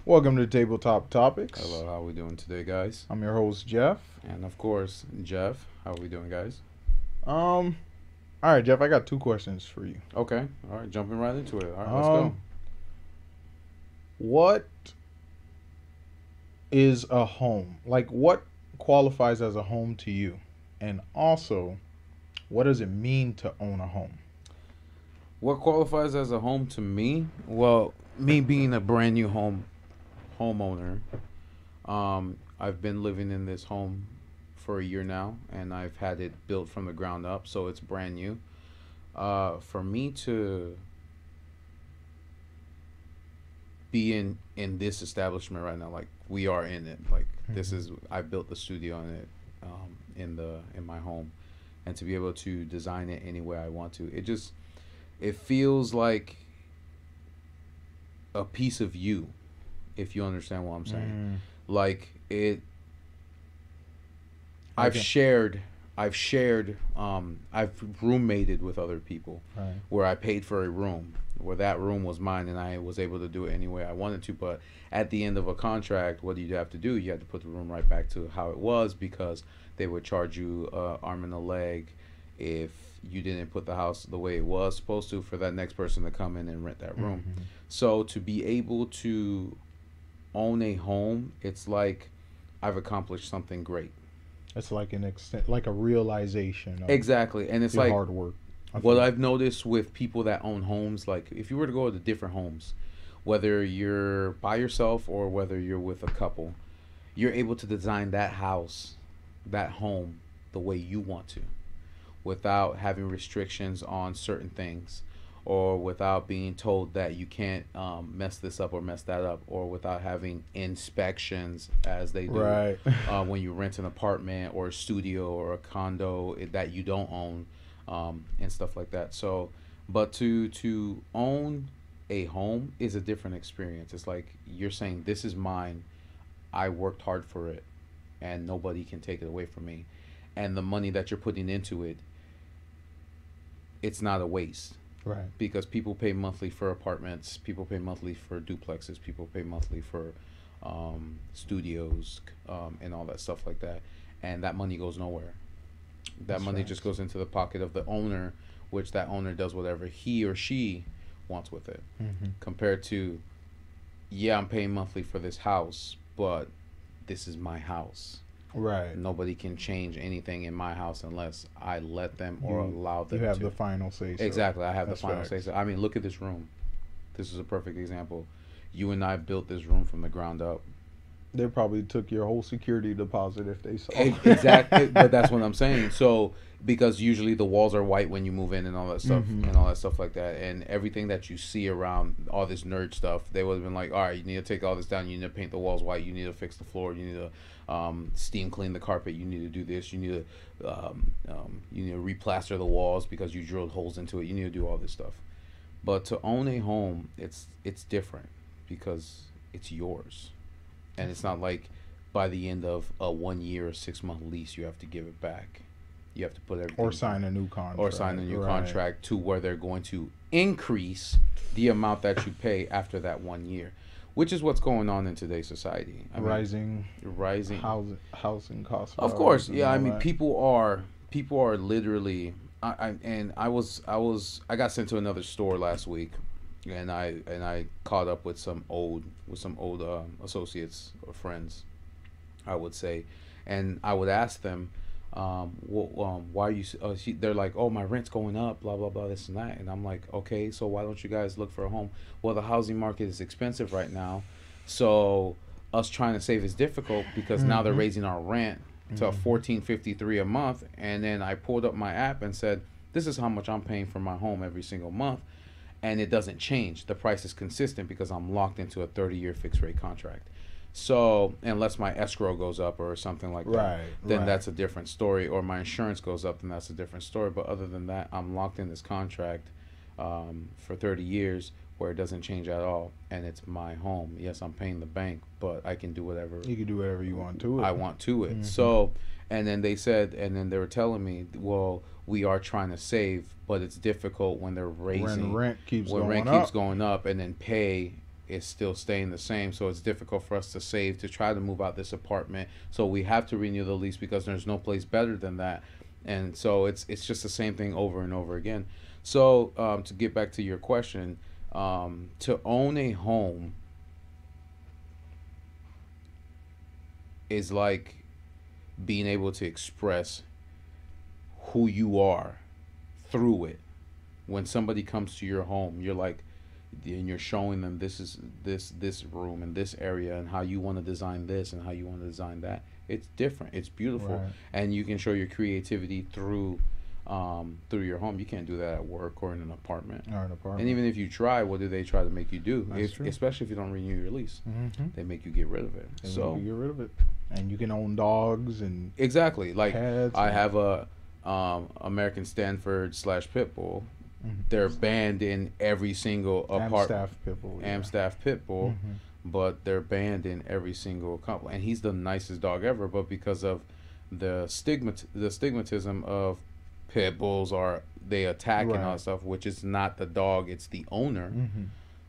Welcome to Tabletop Topics. Hello, how we doing today, guys? I'm your host Jeff. And of course, Jeff. How we doing, guys? Um, all right, Jeff. I got two questions for you. Okay, all right, jumping right into it. All right, let's go. What is a home? Like, what qualifies as a home to you? And also, what does it mean to own a home? What qualifies as a home to me? Well, me being a brand new homeowner, I've been living in this home for a year now, and I've had it built from the ground up, so it's brand new. For me to be in this establishment right now, like we are in it, like this is I built the studio in it, in my home, and to be able to design it any way I want to, it feels like a piece of you, if you understand what I'm saying. Like it I've Okay. shared I've shared I've roommated with other people, Right. where I paid for a room, where that room was mine and I was able to do it any way I wanted to. But at the end of a contract, what do you have to do? You have to put the room right back to how it was, because they would charge you arm and a leg if you didn't put the house the way it was supposed to, for that next person to come in and rent that room. So to be able to own a home, it's like I've accomplished something great. It's like an extent, like a realization of Exactly. And it's your like hard work. I what feel. I've noticed with people that own homes, like if you were to go to different homes, whether you're by yourself or whether you're with a couple, you're able to design that house, that home, the way you want to, without having restrictions on certain things, or without being told that you can't mess this up or mess that up, or without having inspections as they do Right. when you rent an apartment or a studio or a condo that you don't own, and stuff like that. So, but to own a home is a different experience. It's like you're saying, this is mine. I worked hard for it, and nobody can take it away from me. And the money that you're putting into it, it's not a waste, Right. because people pay monthly for apartments, people pay monthly for duplexes, people pay monthly for studios, and all that stuff like that, and that money goes nowhere. That That's money right. just goes into the pocket of the owner, which that owner does whatever he or she wants with it. Compared to, yeah, I'm paying monthly for this house, but this is my house. Right. Nobody can change anything in my house unless I let them or You- allow them You have to. the final say. So. Exactly, I have That's the final say. facts. So I mean, look at this room. This is a perfect example. You and I built this room from the ground up. They probably took your whole security deposit if they saw. Exactly, but that's what I'm saying. So because usually the walls are white when you move in and all that stuff, and all that stuff like that, and everything that you see around all this nerd stuff, they would have been like, all right, you need to take all this down. You need to paint the walls white. You need to fix the floor. You need to steam clean the carpet. You need to do this. You need to replaster the walls because you drilled holes into it. You need to do all this stuff. But to own a home, it's different, because it's yours, and it's not like by the end of a 1 year or 6 month lease you have to give it back. You have to put everything Or sign a new contract. or sign a new Right. contract, to where they're going to increase the amount that you pay after that 1 year, which is what's going on in today's society. I mean, rising. Housing costs. Of course, and yeah. I all mean, that. people are literally. I got sent to another store last week, and I caught up with some old associates or friends, I would say, and I would ask them, why are you? They're like, oh, my rent's going up, blah blah blah, this and that, and I'm like, okay, so why don't you guys look for a home? Well, the housing market is expensive right now, so us trying to save is difficult, because now they're raising our rent to $14.53 a month, and then I pulled up my app and said, this is how much I'm paying for my home every single month, and it doesn't change. The price is consistent because I'm locked into a 30-year fixed rate contract. So unless my escrow goes up or something like that, Right, then right. that's a different story. Or my insurance goes up, then that's a different story. But other than that, I'm locked in this contract for 30 years, where it doesn't change at all, and it's my home. Yes, I'm paying the bank, but I can do whatever You can do whatever you want to it. I want to it. So, and then they were telling me, well, we are trying to save, but it's difficult when they're raising, When rent keeps when going rent up. keeps going up, and then pay is still staying the same. So it's difficult for us to save to try to move out this apartment. So we have to renew the lease because there's no place better than that. And so it's just the same thing over and over again. So to get back to your question, to own a home is like being able to express who you are through it. When somebody comes to your home, you're like, and you're showing them this is this room and this area and how you want to design this and how you want to design that. It's different. It's beautiful, Right. and you can show your creativity through your home. You can't do that at work or in an apartment. Or an And apartment. even if you try, what do they try to make you do? That's true. Especially if you don't renew your lease, Mm-hmm. they make you get rid of it. So You get rid of it, and you can own dogs and exactly, like cats. I have a American Stanford / pit bull. Mhm. They're banned in every single apartment. Amstaff pit bull. Yeah. Amstaff pit bull, Mhm. but they're banned in every single couple. And he's the nicest dog ever, but because of the stigmatism of pit bulls are they attack and all Right. that stuff, which is not the dog, it's the owner. Mhm.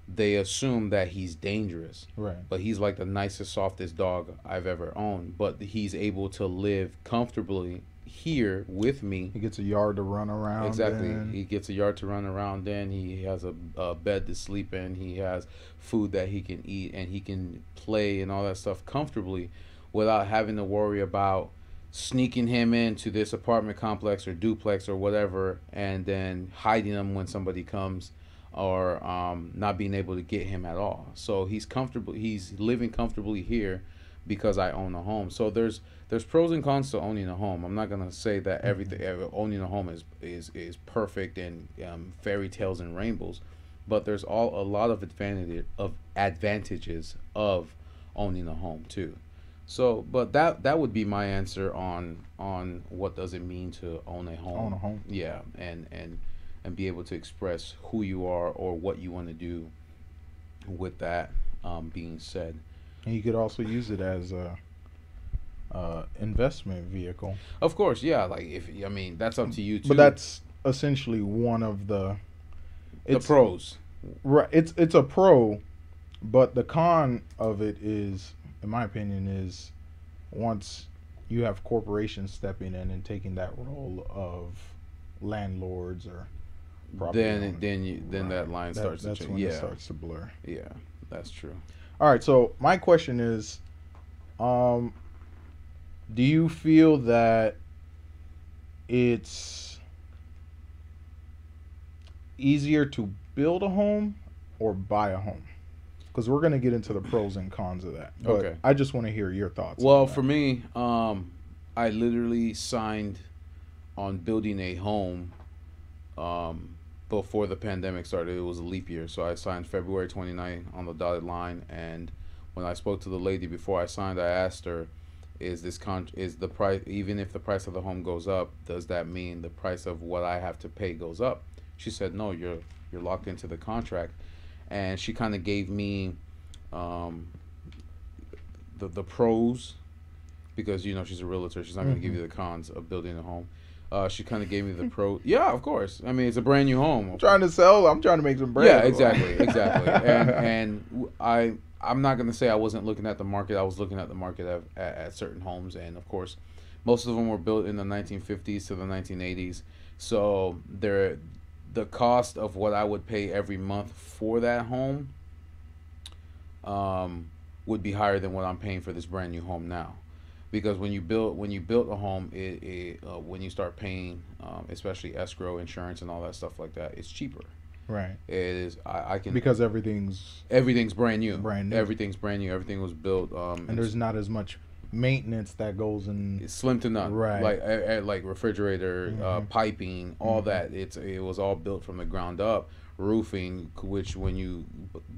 They assume that he's dangerous, Right. but he's like the nicest, softest dog I've ever owned. But he's able to live comfortably here with me. He gets a yard to run around. Exactly. in. He gets a yard to run around in. He has a bed to sleep in. He has food that he can eat, and he can play and all that stuff comfortably without having to worry about sneaking him into this apartment complex or duplex or whatever and then hiding him when somebody comes, or not being able to get him at all. So he's comfortable. He's living comfortably here because I own a home. So there's pros and cons to owning a home. I'm not gonna say that everything owning a home is perfect and fairy tales and rainbows, but there's a lot of advantages of owning a home too. So, but that would be my answer on what does it mean to own a home. Own a home. Yeah, and be able to express who you are or what you want to do. With that being said, And you could also use it as a investment vehicle. of course, yeah. Like if I mean that's up to you too. But that's essentially one of the the pros. right. It's a pro, but the con of it is, in my opinion, is once you have corporations stepping in and taking that role of landlords or property owners. Then that line starts to that's change. when Yeah, it starts to blur. yeah, that's true. All right, so my question is, do you feel that it's easier to build a home or buy a home? Because we're gonna get into the pros and cons of that. But Okay. I just want to hear your thoughts. Well, on that. for me, I literally signed on building a home before the pandemic started. It was a leap year, so I signed February 29 on the dotted line. And when I spoke to the lady before I signed, I asked her, "Is is the price, even if the price of the home goes up, does that mean the price of what I have to pay goes up?" She said, "No, you're locked into the contract." And she kind of gave me the pros, because she's a realtor. She's not going to give you the cons of building a home. She kind of gave me the pro. Yeah, of course. I mean, it's a brand new home. I'm trying to sell. I'm trying to make some bread. Yeah, exactly. I'm not gonna say I wasn't looking at the market. I was looking at the market at certain homes, and of course, most of them were built in the 1950s to the 1980s. So the cost of what I would pay every month for that home would be higher than what I'm paying for this brand new home now. Because when you build a home, when you start paying, especially escrow, insurance, and all that stuff like that, it's cheaper. Right. It is. I can, Because everything's brand new. Brand new. Everything's brand new. Everything was built. and there's not as much maintenance that goes in. It's slim to none. Right. Like refrigerator, piping, all that. It was all built from the ground up. Roofing, which when you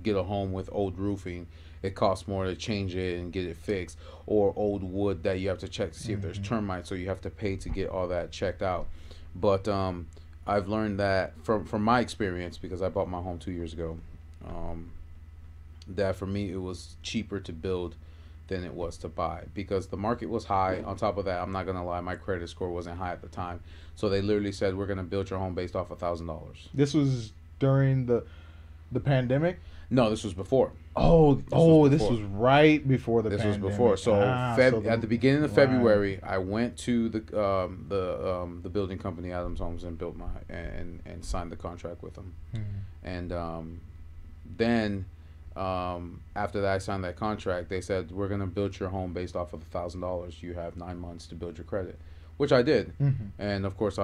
get a home with old roofing, it costs more to change it and get it fixed. Or old wood that you have to check to see if there's termites, so you have to pay to get all that checked out. But I've learned that from my experience, because I bought my home 2 years ago, that for me it was cheaper to build than it was to buy, because the market was high. On top of that, I'm not gonna lie, my credit score wasn't high at the time, so they literally said, we're gonna build your home based off $1,000. This was during the The pandemic? No, this was before. This was right before the pandemic. This was before. So, at the beginning of February, I went to the building company, Adams Homes, and built and signed the contract with them. And then after that, I signed that contract. They said, we're gonna build your home based off of $1,000. You have 9 months to build your credit, which I did. And of course,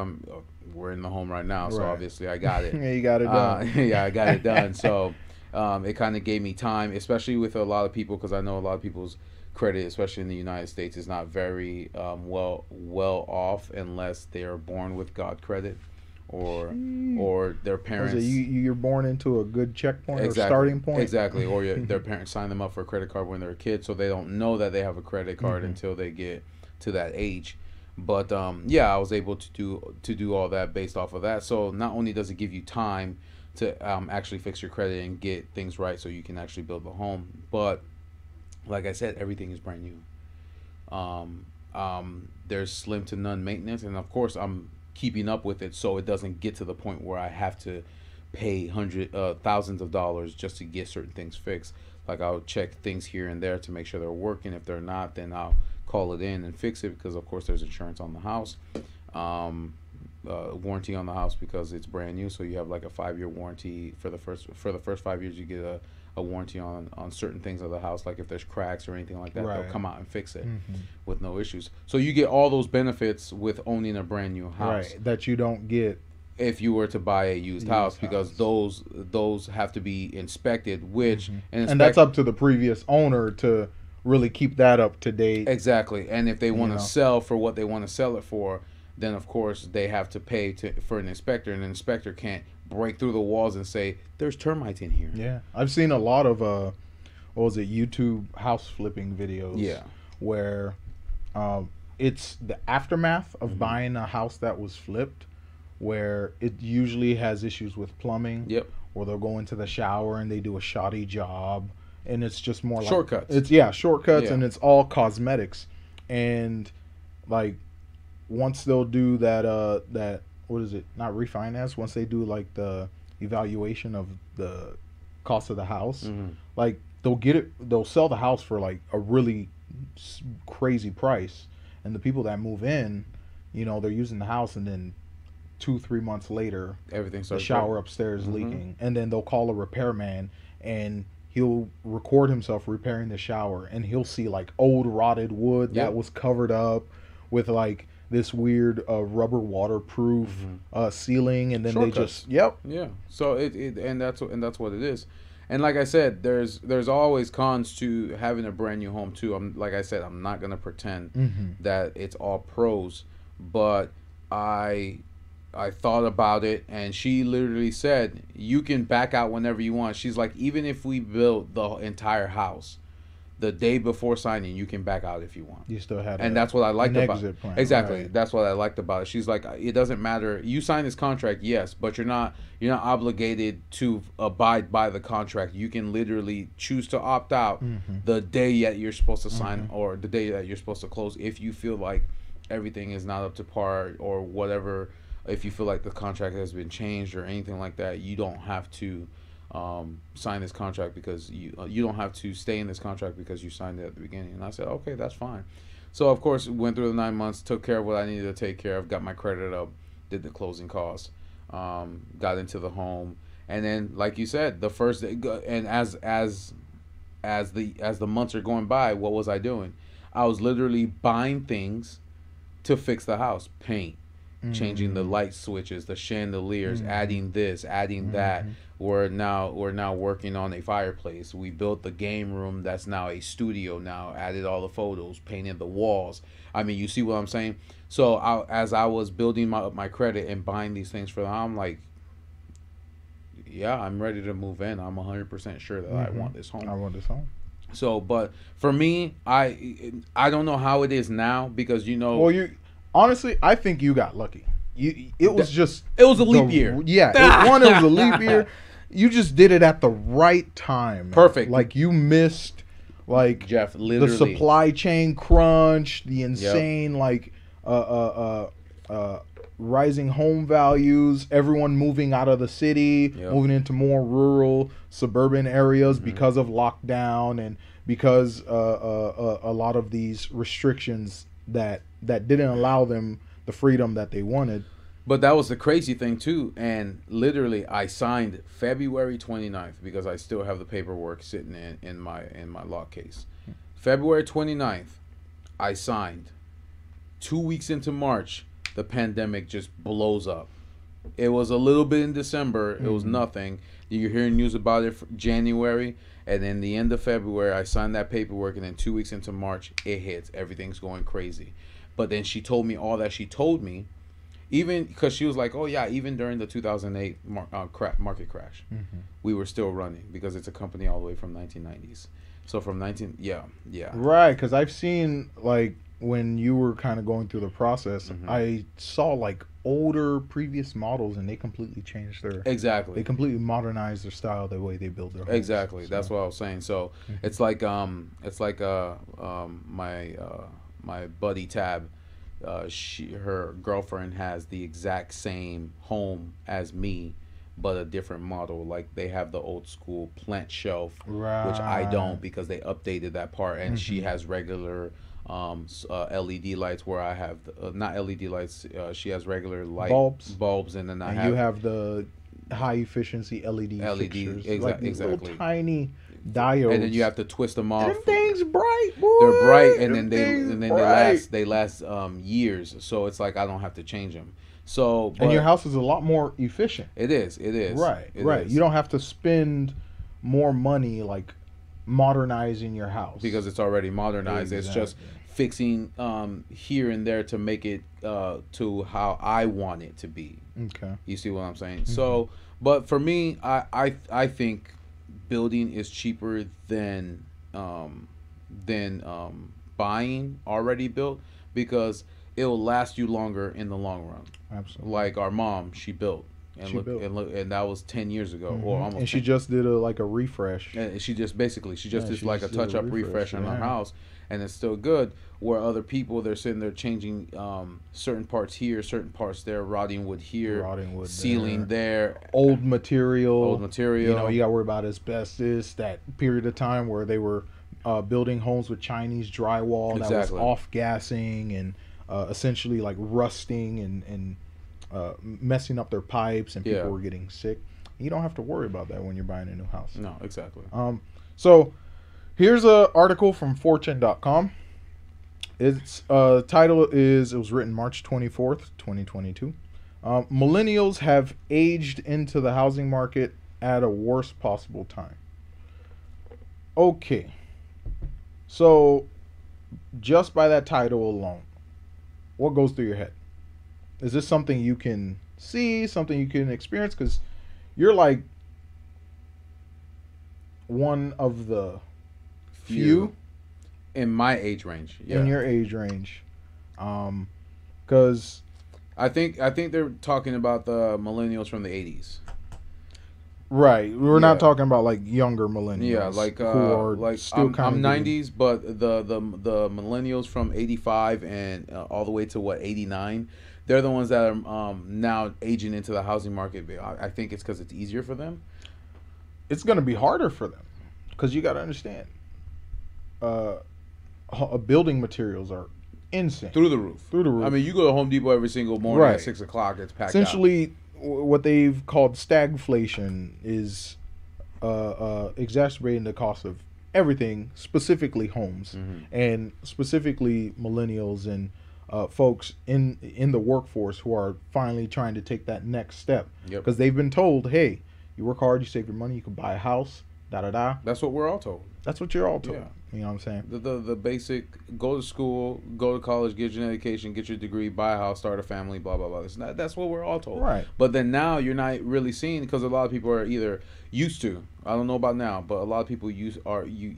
we're in the home right now, so obviously I got it. Yeah, you got it done. Yeah, I got it done. So. It kind of gave me time, especially with a lot of people, because I know a lot of people's credit, especially in the United States, is not very well off unless they are born with God credit, or their parents. You're born into a good checkpoint or exactly, starting point. Exactly, or their parents sign them up for a credit card when they're a kid, so they don't know that they have a credit card until they get to that age. But yeah, I was able to do all that based off of that. So not only does it give you time to actually fix your credit and get things right so you can actually build the home, but like I said, everything is brand new. There's slim to none maintenance, and of course I'm keeping up with it so it doesn't get to the point where I have to pay thousands of dollars just to get certain things fixed. Like, I'll check things here and there to make sure they're working. If they're not, then I'll call it in and fix it, because of course there's insurance on the house. Warranty on the house because it's brand new, so you have like a 5-year warranty for the first 5 years. You get a warranty on certain things of the house, like if there's cracks or anything like that, they'll come out and fix it with no issues. So you get all those benefits with owning a brand new house, that you don't get if you were to buy a used house, because those have to be inspected, which and that's up to the previous owner to really keep that up to date. Exactly. And if they want to sell for what they want to sell it for, then of course they have to pay for an inspector, and an inspector can't break through the walls and say there's termites in here. Yeah, I've seen a lot of YouTube house flipping videos. Yeah, where it's the aftermath of buying a house that was flipped, where it usually has issues with plumbing. Yep. Or they'll go into the shower and they do a shoddy job, and it's just more like shortcuts. It's shortcuts, and it's all cosmetics, and like. Once they'll do that what is it, not refinance, once they do like the evaluation of the cost of the house, like they'll sell the house for like a really crazy price, and the people that move in, they're using the house, and then 2-3 months later everything the shower upstairs leaking, and then they'll call a repairman, and he'll record himself repairing the shower, and he'll see like old rotted wood that was covered up with like this weird rubber waterproof ceiling, and then shortcuts. They just yeah. So and that's what it is. And like I said, there's always cons to having a brand new home too. Like I said, I'm not gonna pretend that it's all pros, but I thought about it, and she literally said you can back out whenever you want. She's like, even if we built the entire house, the day before signing, you can back out if you want. You still had, and that's what I liked about it. Plan. Exactly, that's what I liked about it. She's like, it doesn't matter. You sign this contract, yes, but you're not obligated to abide by the contract. You can literally choose to opt out the day that you're supposed to sign, or the day that you're supposed to close, if you feel like everything is not up to par or whatever. If you feel like the contract has been changed or anything like that, you don't have to sign this contract, because you don't have to stay in this contract because you signed it at the beginning. And I said, okay, that's fine. So of course, went through the 9 months, took care of what I needed to take care of, got my credit up, did the closing costs, got into the home, and then like you said, the first day, and as the months are going by, what was I doing? I was literally buying things to fix the house, paint, changing the light switches, the chandeliers, adding this, adding that. We're now working on a fireplace. We built the game room that's now a studio now, added all the photos, painted the walls. I mean, you see what I'm saying? So as I was building my credit and buying these things for them, I'm like, yeah, I'm ready to move in. I'm 100% sure that I want this home. I want this home. So, but for me, I don't know how it is now, because Well, honestly, I think you got lucky. It was a leap year. Yeah, it was a leap year. You just did it at the right time. Perfect. Like, you missed, like, Jeff, literally, the supply chain crunch, the insane rising home values, everyone moving out of the city, Yep. moving into more rural, suburban areas Mhm. because of lockdown and because a lot of these restrictions that didn't allow them the freedom that they wanted. But that was the crazy thing too, and literally I signed February 29th because I still have the paperwork sitting in my lock case. February 29th, I signed. 2 weeks into March, the pandemic just blows up. It was a little bit in December. It was nothing. You're hearing news about it for January, and then the end of February, I signed that paperwork, and then 2 weeks into March, it hits. Everything's going crazy. But then she told me all that she told me, even because she was like, "Oh yeah, even during the 2008 market crash, we were still running because it's a company all the way from 1990s." So from 19, yeah. Right, because I've seen, like, when you were kind of going through the process, I saw like older previous models, and they completely changed they Exactly. completely modernized their style, the way they build their homes. Exactly. So, That's what I was saying. So it's like my buddy Tab, her girlfriend has the exact same home as me, but a different model. Like they have the old school plant shelf, which I don't because they updated that part, and she has regular LED lights where I have not LED lights. She has regular light bulbs, and then and you have the high efficiency LED fixtures, like these exactly. little tiny diodes, and then you have to twist them off. Them things bright, boy. They're bright, and Them then bright. they last years. So it's like I don't have to change them. So And your house is a lot more efficient. It is. Right. It right. is. You don't have to spend more money like modernizing your house because it's already modernized. Exactly. It's just fixing here and there to make it to how I want it to be. Okay. You see what I'm saying? So, but for me, I think building is cheaper than buying already built because it'll last you longer in the long run. Absolutely. Like our mom, she built. And She built. And that was 10 years ago, or almost. And she 10. just did a refresh. And she just did like a did touch up refresh on her house, and it's still good. Where other people, they're sitting there changing certain parts here, certain parts there, rotting wood here, ceiling there, old material. You know, you got to worry about asbestos. That period of time where they were building homes with Chinese drywall that was off gassing and essentially like rusting and messing up their pipes, and people were getting sick. You don't have to worry about that when you're buying a new house. No, exactly. So here's an article from Fortune.com. Its title is, it was written March 24th, 2022. Millennials have aged into the housing market at a worst possible time. Okay. So just by that title alone, what goes through your head? Is this something you can see, something you can experience? Because you're like one of the few in my age range. Yeah. In your age range. Because I think they're talking about the millennials from the 80s. Right. We're not talking about like younger millennials. Yeah, like who are like still I'm 90s, but the millennials from 85 and all the way to 89, they're the ones that are now aging into the housing market. I think it's because it's easier for them. It's going to be harder for them because you got to understand, building materials are insane. Through the roof. I mean, you go to Home Depot every single morning at 6 o'clock. It's packed Essentially, what they've called stagflation is exacerbating the cost of everything, specifically homes, and specifically millennials and folks in the workforce who are finally trying to take that next step. Because they've been told, hey, you work hard, you save your money, you can buy a house, da-da-da. That's what we're all told. That's what you're all told. Yeah. You know what I'm saying? The basic, go to school, go to college, get your education, get your degree, buy a house, start a family, blah, blah, blah. That's what we're all told. Right. But then now you're not really seeing, because a lot of people are either used to, I don't know about now, but a lot of people you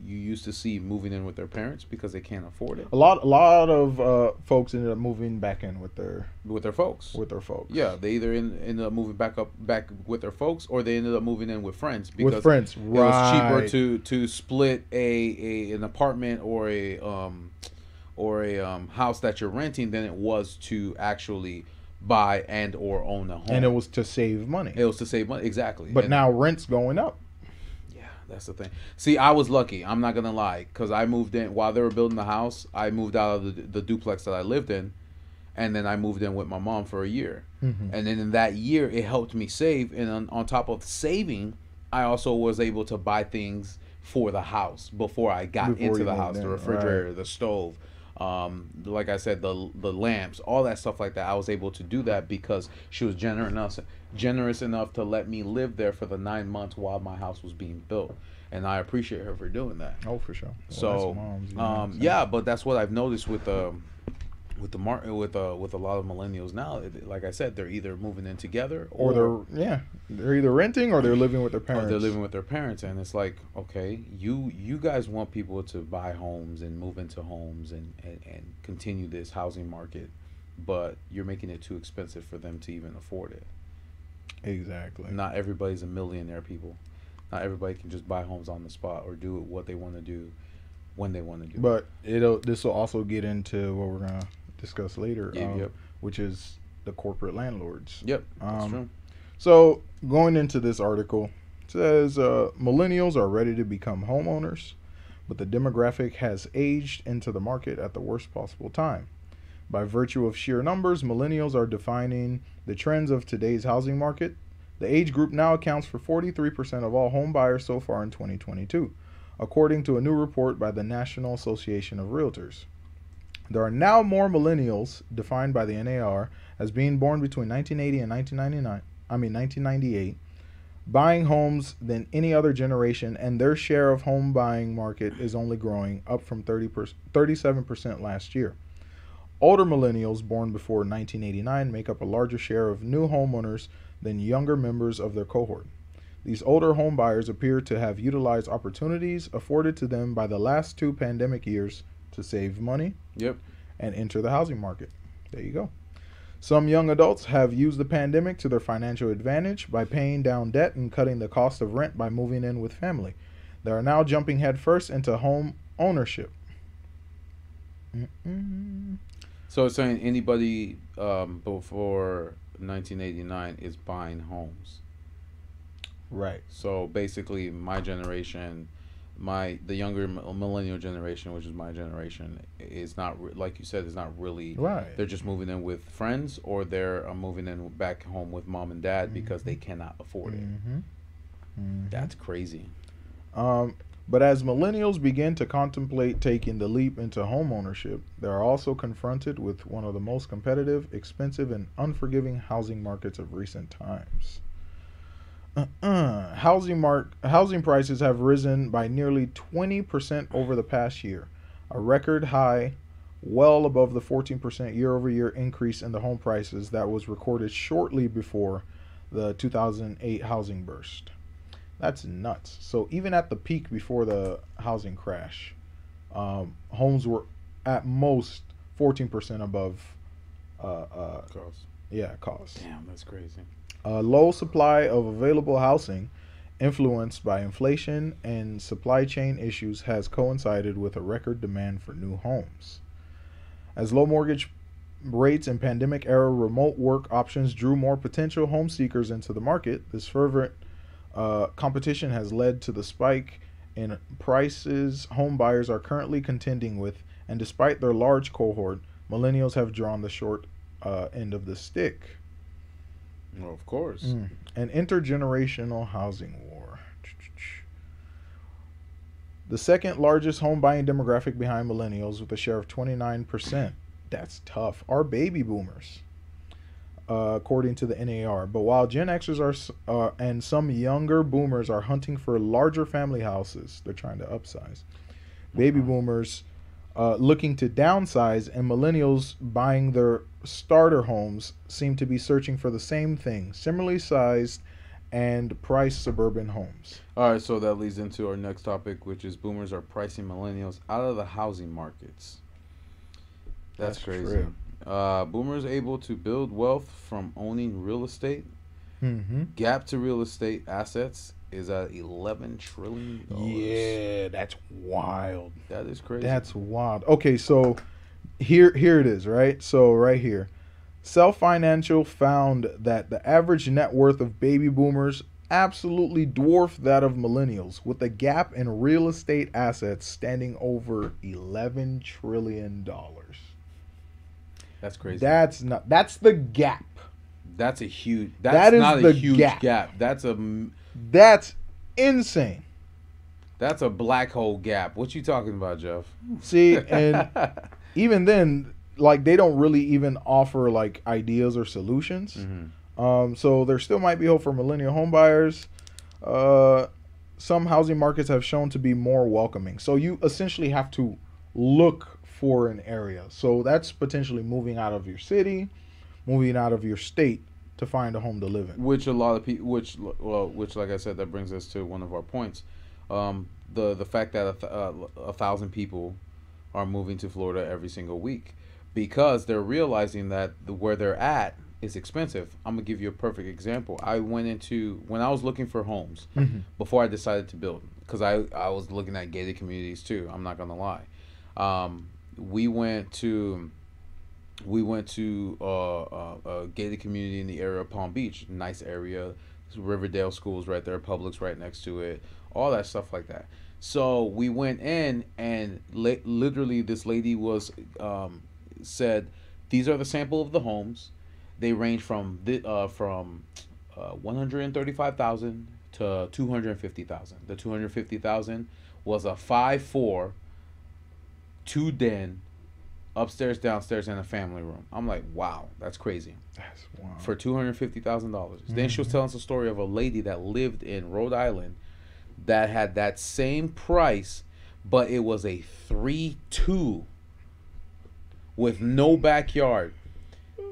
used to see moving in with their parents because they can't afford it. A lot of folks ended up moving back in with their folks. Yeah, they either ended up moving back with their folks, or they ended up moving in with friends because it was cheaper to split an apartment or a house that you're renting than it was to actually buy and or own a home. And it was to save money. It was to save money, exactly. But and now rent's going up. Yeah, that's the thing. See, I was lucky. I'm not gonna lie, because I moved in while they were building the house. I moved out of the duplex that I lived in, and then I moved in with my mom for a year. Mm-hmm. And then in that year, it helped me save. And on top of saving, I also was able to buy things for the house before I got into the house. The refrigerator, the stove, like I said, the lamps, all that stuff like that. I was able to do that because she was generous enough to let me live there for the 9 months while my house was being built. And I appreciate her for doing that. Oh, for sure. Well, so, yeah, but that's what I've noticed with the market, with a lot of millennials now. Like I said, they're either moving in together or they're either renting or they're living with their parents. Or they're living with their parents, and it's like, okay, you guys want people to buy homes and move into homes and continue this housing market, but you're making it too expensive for them to even afford it. Exactly. Not everybody's a millionaire, people. Not everybody can just buy homes on the spot or do what they want to do when they want to do. But this will also get into what we're gonna discuss later, which is the corporate landlords. Yep, that's true. So going into this article, it says millennials are ready to become homeowners, but the demographic has aged into the market at the worst possible time. By virtue of sheer numbers, millennials are defining the trends of today's housing market. The age group now accounts for 43% of all home buyers so far in 2022, according to a new report by the National Association of Realtors. There are now more millennials, defined by the NAR as being born between 1980 and 1998, buying homes than any other generation, and their share of home buying market is only growing, up from 37% last year. Older millennials born before 1989 make up a larger share of new homeowners than younger members of their cohort. These older home buyers appear to have utilized opportunities afforded to them by the last 2 pandemic years to save money and enter the housing market. There you go. Some young adults have used the pandemic to their financial advantage by paying down debt and cutting the cost of rent by moving in with family. They are now jumping headfirst into home ownership. So it's saying anybody before 1989 is buying homes. Right. So basically, my generation, the younger millennial generation, which is my generation, is not like you said, is not really right. They're just moving in with friends, or they're moving in back home with mom and dad because they cannot afford it. That's crazy. But as millennials begin to contemplate taking the leap into home ownership, they are also confronted with one of the most competitive, expensive, and unforgiving housing markets of recent times. Housing prices have risen by nearly 20% over the past year, a record high, well above the 14% year-over-year increase in the home prices that was recorded shortly before the 2008 housing burst. That's nuts. So even at the peak before the housing crash, homes were at most 14% above cost. Cost. Damn, that's crazy. A low supply of available housing, influenced by inflation and supply chain issues, has coincided with a record demand for new homes. As low mortgage rates and pandemic-era remote work options drew more potential home seekers into the market, this fervent competition has led to the spike in prices home buyers are currently contending with, and despite their large cohort, millennials have drawn the short end of the stick. Well, of course. An intergenerational housing war. The second largest home buying demographic behind millennials, with a share of 29%. That's tough. Are baby boomers, according to the NAR. But while Gen Xers are and some younger boomers are hunting for larger family houses, they're trying to upsize. Baby boomers looking to downsize, and millennials buying their starter homes seem to be searching for the same thing: similarly sized and priced suburban homes. All right, so that leads into our next topic, which is boomers are pricing millennials out of the housing markets. That's crazy. Boomers able to build wealth from owning real estate. Gap to real estate assets is at $11 trillion. Yeah, that's wild. That is crazy. That's wild. Okay, so here it is, right? So right here, Self Financial found that the average net worth of baby boomers absolutely dwarfed that of millennials, with a gap in real estate assets standing over $11 trillion. That's crazy. That's the gap. That's a huge. That That's is not the a huge gap. gap. That's insane. That's a black hole gap. What you talking about, Jeff? See, and even then, like, they don't really even offer like ideas or solutions. So there still might be hope for millennial home buyers. Some housing markets have shown to be more welcoming. So you essentially have to look for an area. So that's potentially moving out of your city, moving out of your state to find a home to live in. Which a lot of people, which like I said, that brings us to one of our points. The fact that 1,000 people are moving to Florida every single week because they're realizing that where they're at is expensive. I'm gonna give you a perfect example. I went into when I was looking for homes before I decided to build, because I was looking at gated communities too. I'm not gonna lie. We went to a gated community in the area of Palm Beach. Nice area. Riverdale School's right there. Publix right next to it. All that stuff like that. So we went in, and literally this lady was said, these are the sample of the homes. They range from 135,000 to 250,000. The 250,000 was a 5-4, 2-den, upstairs, downstairs, and a family room. I'm like, wow, that's crazy. That's wow. For $250,000. Then she was telling us a story of a lady that lived in Rhode Island that had that same price, but it was a 3-2 with no backyard.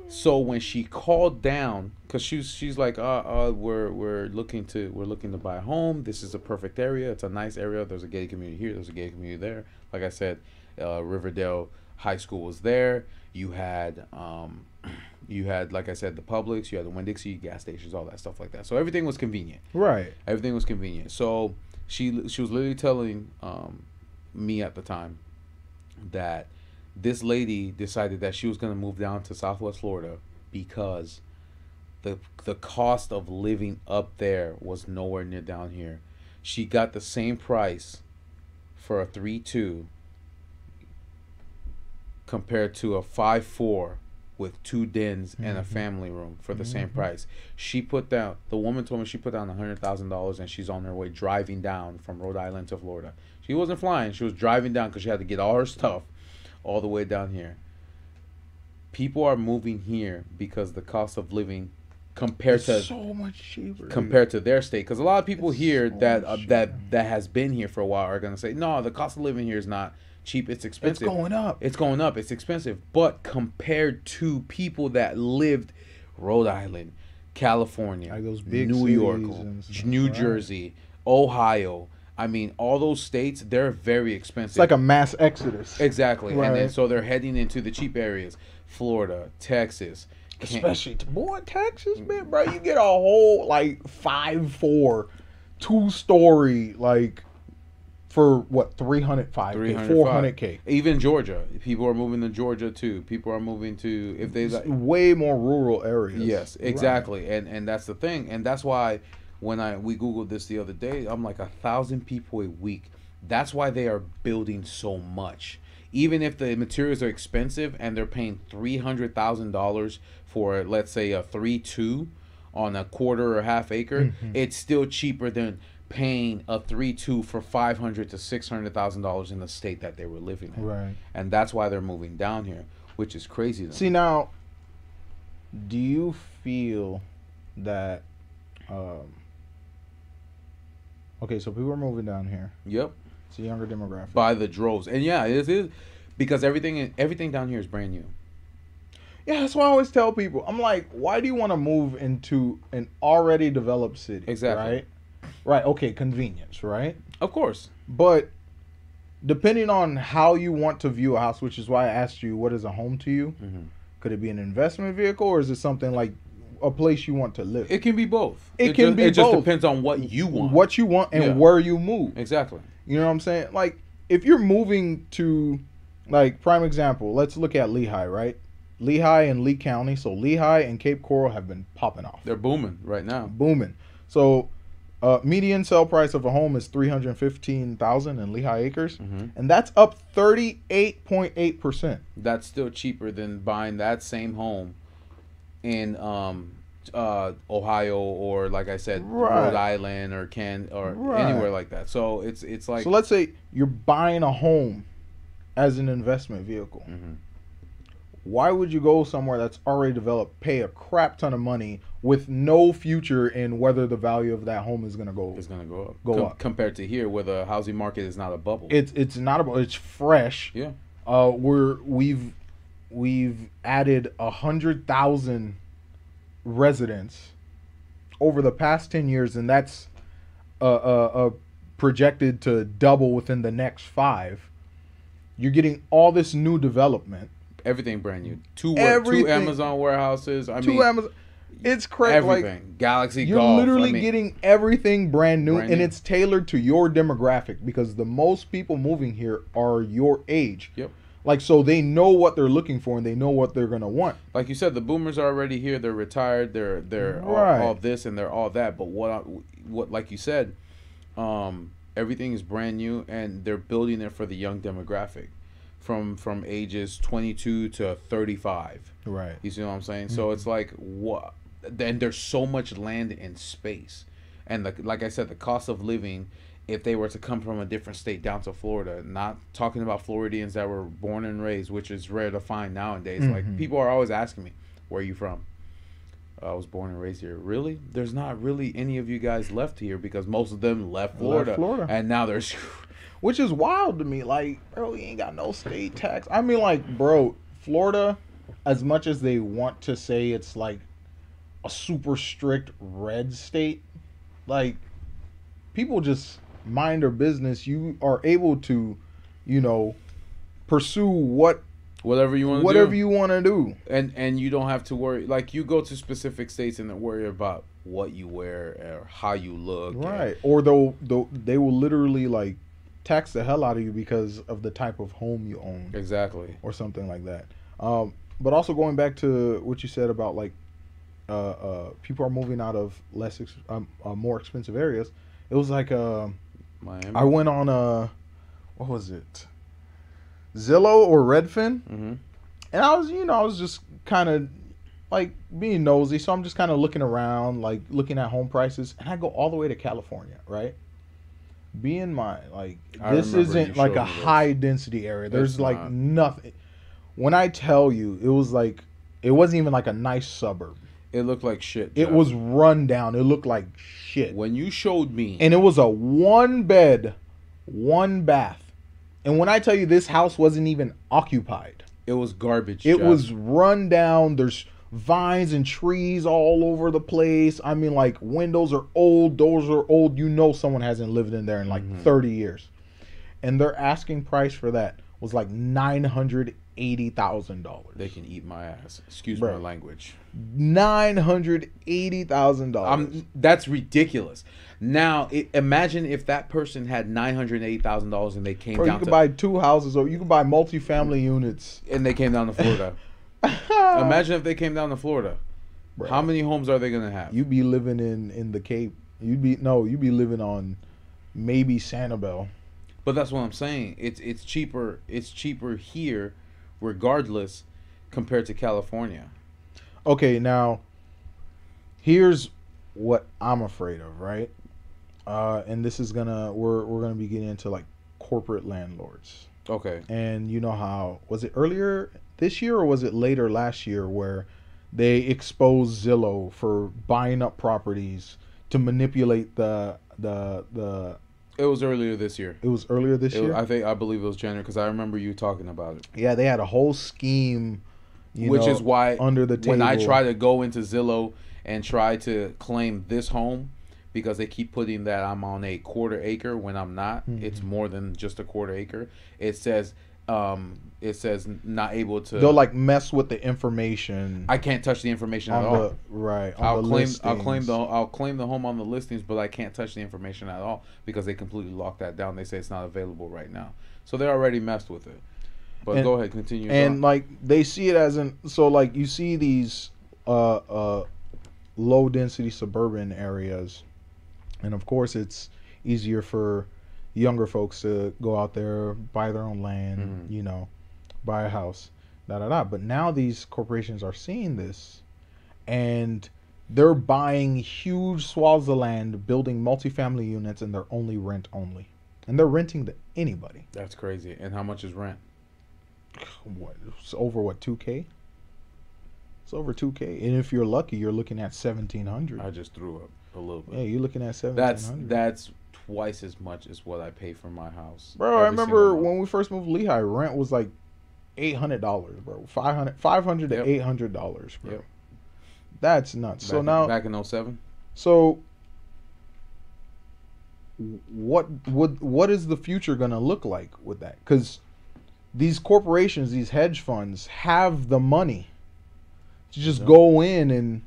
So when she called down, because she's like, we're looking to buy a home. This is a perfect area. It's a nice area. There's a gated community here. There's a gated community there. Like I said, Riverdale High School was there. You had like I said, the Publix. You had the Winn-Dixie gas stations, all that stuff like that. So everything was convenient. Right. Everything was convenient. So she was literally telling me at the time that this lady decided that she was going to move down to Southwest Florida because the cost of living up there was nowhere near down here. She got the same price for a 3-2 compared to a 5-4 with 2 dens and a family room for the same price. The woman told me she put down $100,000, and she's on her way driving down from Rhode Island to Florida. She wasn't flying. She was driving down because she had to get all her stuff all the way down here. People are moving here because the cost of living compared to so much cheaper compared to their state. Because a lot of people here that has been here for a while are gonna say, no, the cost of living here is not cheap. It's expensive. It's going up. It's going up. It's expensive. But compared to people that lived Rhode Island, California, like those big New York, New right. Jersey, Ohio. I mean, all those states, they're very expensive. It's like a mass exodus. Exactly. Right. And then so they're heading into the cheap areas. Florida, Texas. Especially, boy, Texas, man, bro. You get a whole, like, 5-4, 2-story, like, for, what, 305K, 400K. Even Georgia. People are moving to Georgia, too. People are moving to, if they like, way more rural areas. Yes, exactly. Right. And that's the thing. And that's why when we Googled this the other day, I'm like 1,000 people a week. That's why they are building so much. Even if the materials are expensive and they're paying $300,000 for, let's say, a 3-2 on a quarter or half acre, it's still cheaper than paying a 3-2 for $500,000 to $600,000 in the state that they were living in. Right. And that's why they're moving down here, which is crazy. See, now, do you feel that okay, so people are moving down here. Yep. It's a younger demographic. By the droves. And yeah, it is because everything down here is brand new. Yeah, that's why I always tell people. I'm like, why do you want to move into an already developed city? Exactly. Right? Right, okay, convenience, right? Of course. But depending on how you want to view a house, which is why I asked you, what is a home to you? Could it be an investment vehicle, or is it something like a place you want to live? It can be both. It just depends on what you want. What you want and where you move. Exactly. You know what I'm saying? Like, if you're moving to, like, prime example, let's look at Lehigh, right? Lehigh and Lee County. So Lehigh and Cape Coral have been popping off. They're booming right now. Booming. So median sale price of a home is $315,000 in Lehigh Acres, and that's up 38.8%. That's still cheaper than buying that same home in Ohio, or like I said, Rhode Island or anywhere like that. So it's like, so let's say you're buying a home as an investment vehicle. Why would you go somewhere that's already developed, pay a crap ton of money with no future in whether the value of that home is going to go? It's going to go up. Compared to here, where the housing market is not a bubble. It's not a bubble. It's fresh. Yeah. We've added 100,000 residents over the past 10 years, and that's projected to double within the next 5. You're getting all this new development. Everything brand new. Two Amazon warehouses. It's crazy. Everything. Like, Galaxy you're Golf. literally getting everything brand new, and it's tailored to your demographic, because the most people moving here are your age. Yep. Like, so they know what they're looking for, and they know what they're gonna want. Like you said, the boomers are already here. They're retired. They're all this and they're all that. But what like you said, everything is brand new, and they're building it for the young demographic, from ages 22 to 35. Right. You see what I'm saying? So it's like, what? Then there's so much land and space, and like I said, the cost of living, if they were to come from a different state down to Florida, not talking about Floridians that were born and raised, which is rare to find nowadays. Like, people are always asking me, where are you from? I was born and raised here. Really? There's not really any of you guys left here, because most of them left Florida. And now there's which is wild to me. Like, bro, you ain't got no state tax. I mean, like, bro, Florida, as much as they want to say it's like a super strict red state, like, people just mind their business. You are able to, pursue whatever you want to do, and you don't have to worry. Like, you go to specific states and then worry about what you wear or how you look, right? Or they will literally like tax the hell out of you because of the type of home you own, exactly, or something like that. But also going back to what you said about like people are moving out of more expensive areas. It was like Miami. I went on what was it, Zillow or Redfin, and I was just kind of like being nosy, so I'm just kind of looking around, like looking at home prices, and I go all the way to California, right? Be in mind, like, this isn't like a high density area. There's like nothing. When I tell you, it was like, it wasn't even like a nice suburb. It looked like shit. It was run down. It looked like shit. When you showed me. And it was a 1 bed, 1 bath. And when I tell you, this house wasn't even occupied. It was garbage. It was run down. There's vines and trees all over the place. I mean, like, windows are old, doors are old. Someone hasn't lived in there in like 30 years. And their asking price for that was like $980,000. They can eat my ass. Excuse my language. $980,000. That's ridiculous. Now, imagine if that person had $980,000 and they came down to... You could buy 2 houses, or you could buy multifamily units. And they came down to Florida. Imagine if they came down to Florida. Bro, how many homes are they going to have? You'd be living in the Cape. You'd be living on maybe Sanibel. But that's what I'm saying. It's cheaper. It's cheaper here, regardless, compared to California. Okay, now here's what I'm afraid of, right? And this is we're gonna be getting into like corporate landlords. Okay. And you know how, was it earlier this year or was it later last year where they exposed Zillow for buying up properties to manipulate the It was earlier this year. It was earlier this year? I believe it was January, because I remember you talking about it. Yeah, they had a whole scheme, which is why under the table. When I try to go into Zillow and try to claim this home, because they keep putting that I'm on a 1/4 acre when I'm not. It's more than just a 1/4 acre. It says not able to. They'll like mess with the information. I can't touch the information at all. Right. I'll claim the home on the listings, but I can't touch the information at all because they completely lock that down. They say it's not available right now. So they already messed with it. But and, go ahead, continue. And like they see it as an so like you see these low density suburban areas, and of course it's easier for younger folks to go out there, buy their own land, you know, buy a house, da da da. But now these corporations are seeing this, and they're buying huge swaths of land, building multifamily units, and they're only rent only, and they're renting to anybody. That's crazy. And how much is rent? What? It's over what, 2K? It's over 2K, and if you're lucky, you're looking at 1,700. I just threw up a little bit. Yeah, you're looking at 1,700. That's twice as much as what I pay for my house. Bro, I remember when we first moved to Lehigh, rent was like $800, bro. $500 to $800, bro. Yep. That's nuts. Back in 07? So what is the future gonna look like with that? Because these corporations, these hedge funds, have the money to just go in and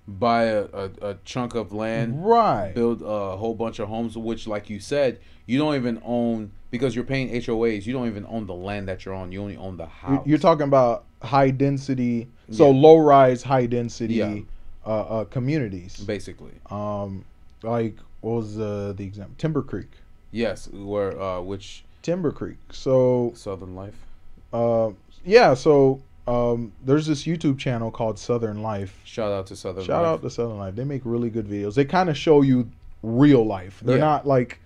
buy a chunk of land, right? Build a whole bunch of homes, which, like you said, you don't even own, because you're paying HOAs. You don't even own the land that you're on. You only own the house. You're talking about high density, so low rise, high density communities, basically. Like what was the example? Timber Creek. Yes, where which Timber Creek. So Southern Life. Yeah. So there's this YouTube channel called Southern Life. Shout out to Southern Life. Shout out to Southern Life. They make really good videos. They kind of show you real life. They're not like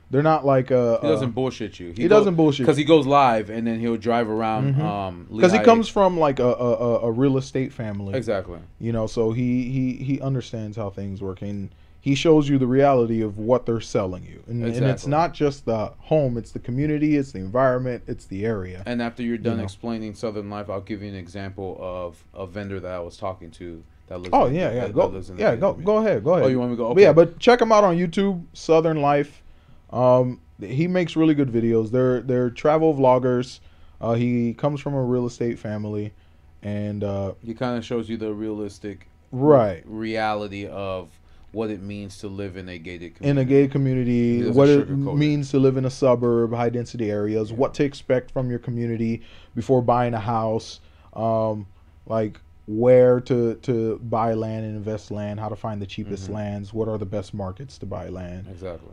he doesn't bullshit you. He doesn't bullshit because he goes live and then he'll drive around. Because he comes from like a real estate family. Exactly. You know, so he understands how things work, and he shows you the reality of what they're selling you. And it's not just the home, it's the community, it's the environment, it's the area. And after you're done explaining Southern Life, I'll give you an example of a vendor that I was talking to that lives go ahead. Oh, you want me to go? Okay. But yeah, but check him out on YouTube, Southern Life. He makes really good videos. They're travel vloggers. He comes from a real estate family, and he kind of shows you the realistic reality of what it means to live in a gated community. In a gated community, what it means to live in a suburb, high density areas, what to expect from your community before buying a house, like where to buy land and invest land, how to find the cheapest lands, what are the best markets to buy land. Exactly.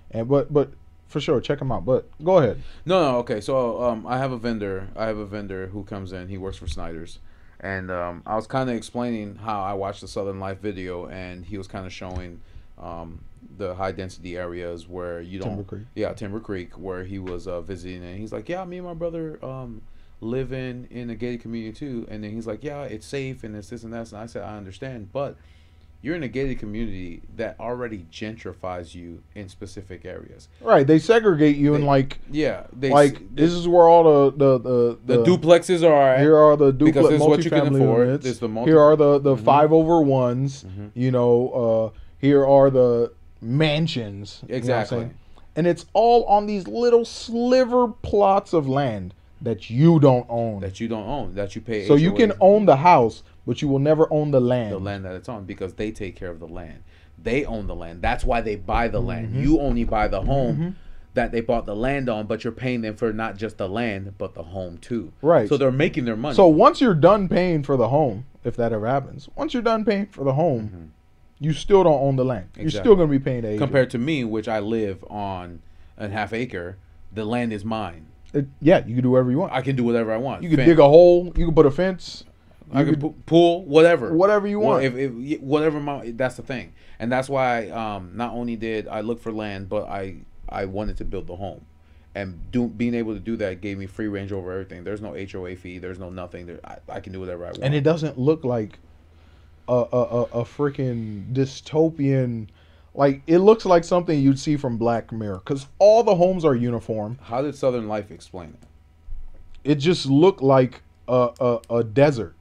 And but for sure, check him out. But go ahead. No, okay. So I have a vendor. Who comes in. He works for Snyder's. And I was kind of explaining how I watched the Southern Life video, and he was kind of showing the high density areas where you don't. Timber Creek. Yeah, Timber Creek, where he was visiting, and he's like, "Yeah, me and my brother live in a gated community too." And then he's like, "Yeah, it's safe and it's this and that." And I said, "I understand, but you're in a gated community that already gentrifies you in specific areas." Right, they segregate you in like this is where all the duplexes are. Here are the because this is what you can afford. Units. Here are the 5/1s. You know, here are the mansions. Exactly. You know, and it's all on these little sliver plots of land that you don't own. That you pay. So you can own the house, but you will never own the land. The land that it's on, because they take care of the land. They own the land. That's why they buy the land. You only buy the home that they bought the land on, but you're paying them for not just the land, but the home too. Right. So they're making their money. So once you're done paying for the home, if that ever happens, once you're done paying for the home, you still don't own the land. Exactly. You're still going to be paying the agent. Compared to me, which I live on a half acre, the land is mine. You can do whatever you want. I can do whatever I want. You can dig a hole. You can put a fence. I can pool, whatever you want. If whatever that's the thing, and that's why not only did I look for land, but I wanted to build the home, and being able to do that gave me free range over everything. There's no HOA fee. There's no nothing. I can do whatever I want. And it doesn't look like a freaking dystopian. Like, it looks like something you'd see from Black Mirror, because all the homes are uniform. How did Southern Life explain it? It just looked like a desert.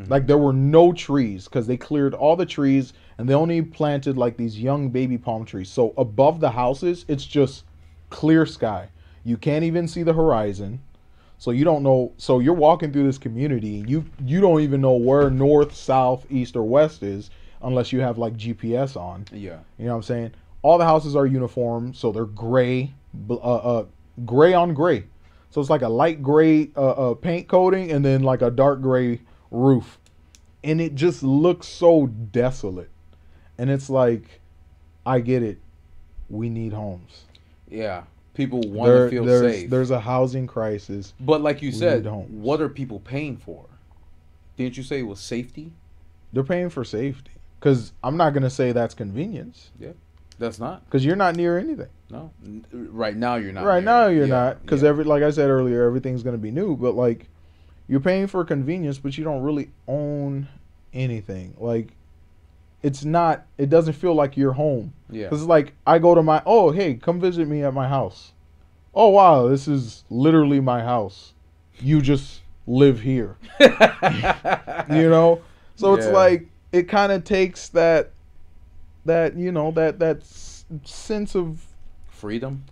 Like there were no trees, because they cleared all the trees and they only planted like these young baby palm trees. So above the houses, it's just clear sky. You can't even see the horizon. So you don't know. So you're walking through this community. You don't even know where north, south, east, or west is unless you have like GPS on. Yeah. You know what I'm saying? All the houses are uniform, so they're gray, gray on gray. So it's like a light gray paint coating and then like a dark gray roof. And it just looks so desolate. And it's like, I get it. We need homes. Yeah. People want to feel safe. There's a housing crisis. But like you said, what are people paying for? Didn't you say it was safety? They're paying for safety. Because I'm not going to say that's convenience. Yeah. That's not. Because you're not near anything. No. Right now you're not. Right now you're not. Because like I said earlier, everything's going to be new. But like, you're paying for convenience, but you don't really own anything. Like, it doesn't feel like you're home. Yeah. Because like, I go to oh, hey, come visit me at my house. Oh, wow, this is literally my house. You just live here. You know? So it's like, it kind of takes that sense of freedom.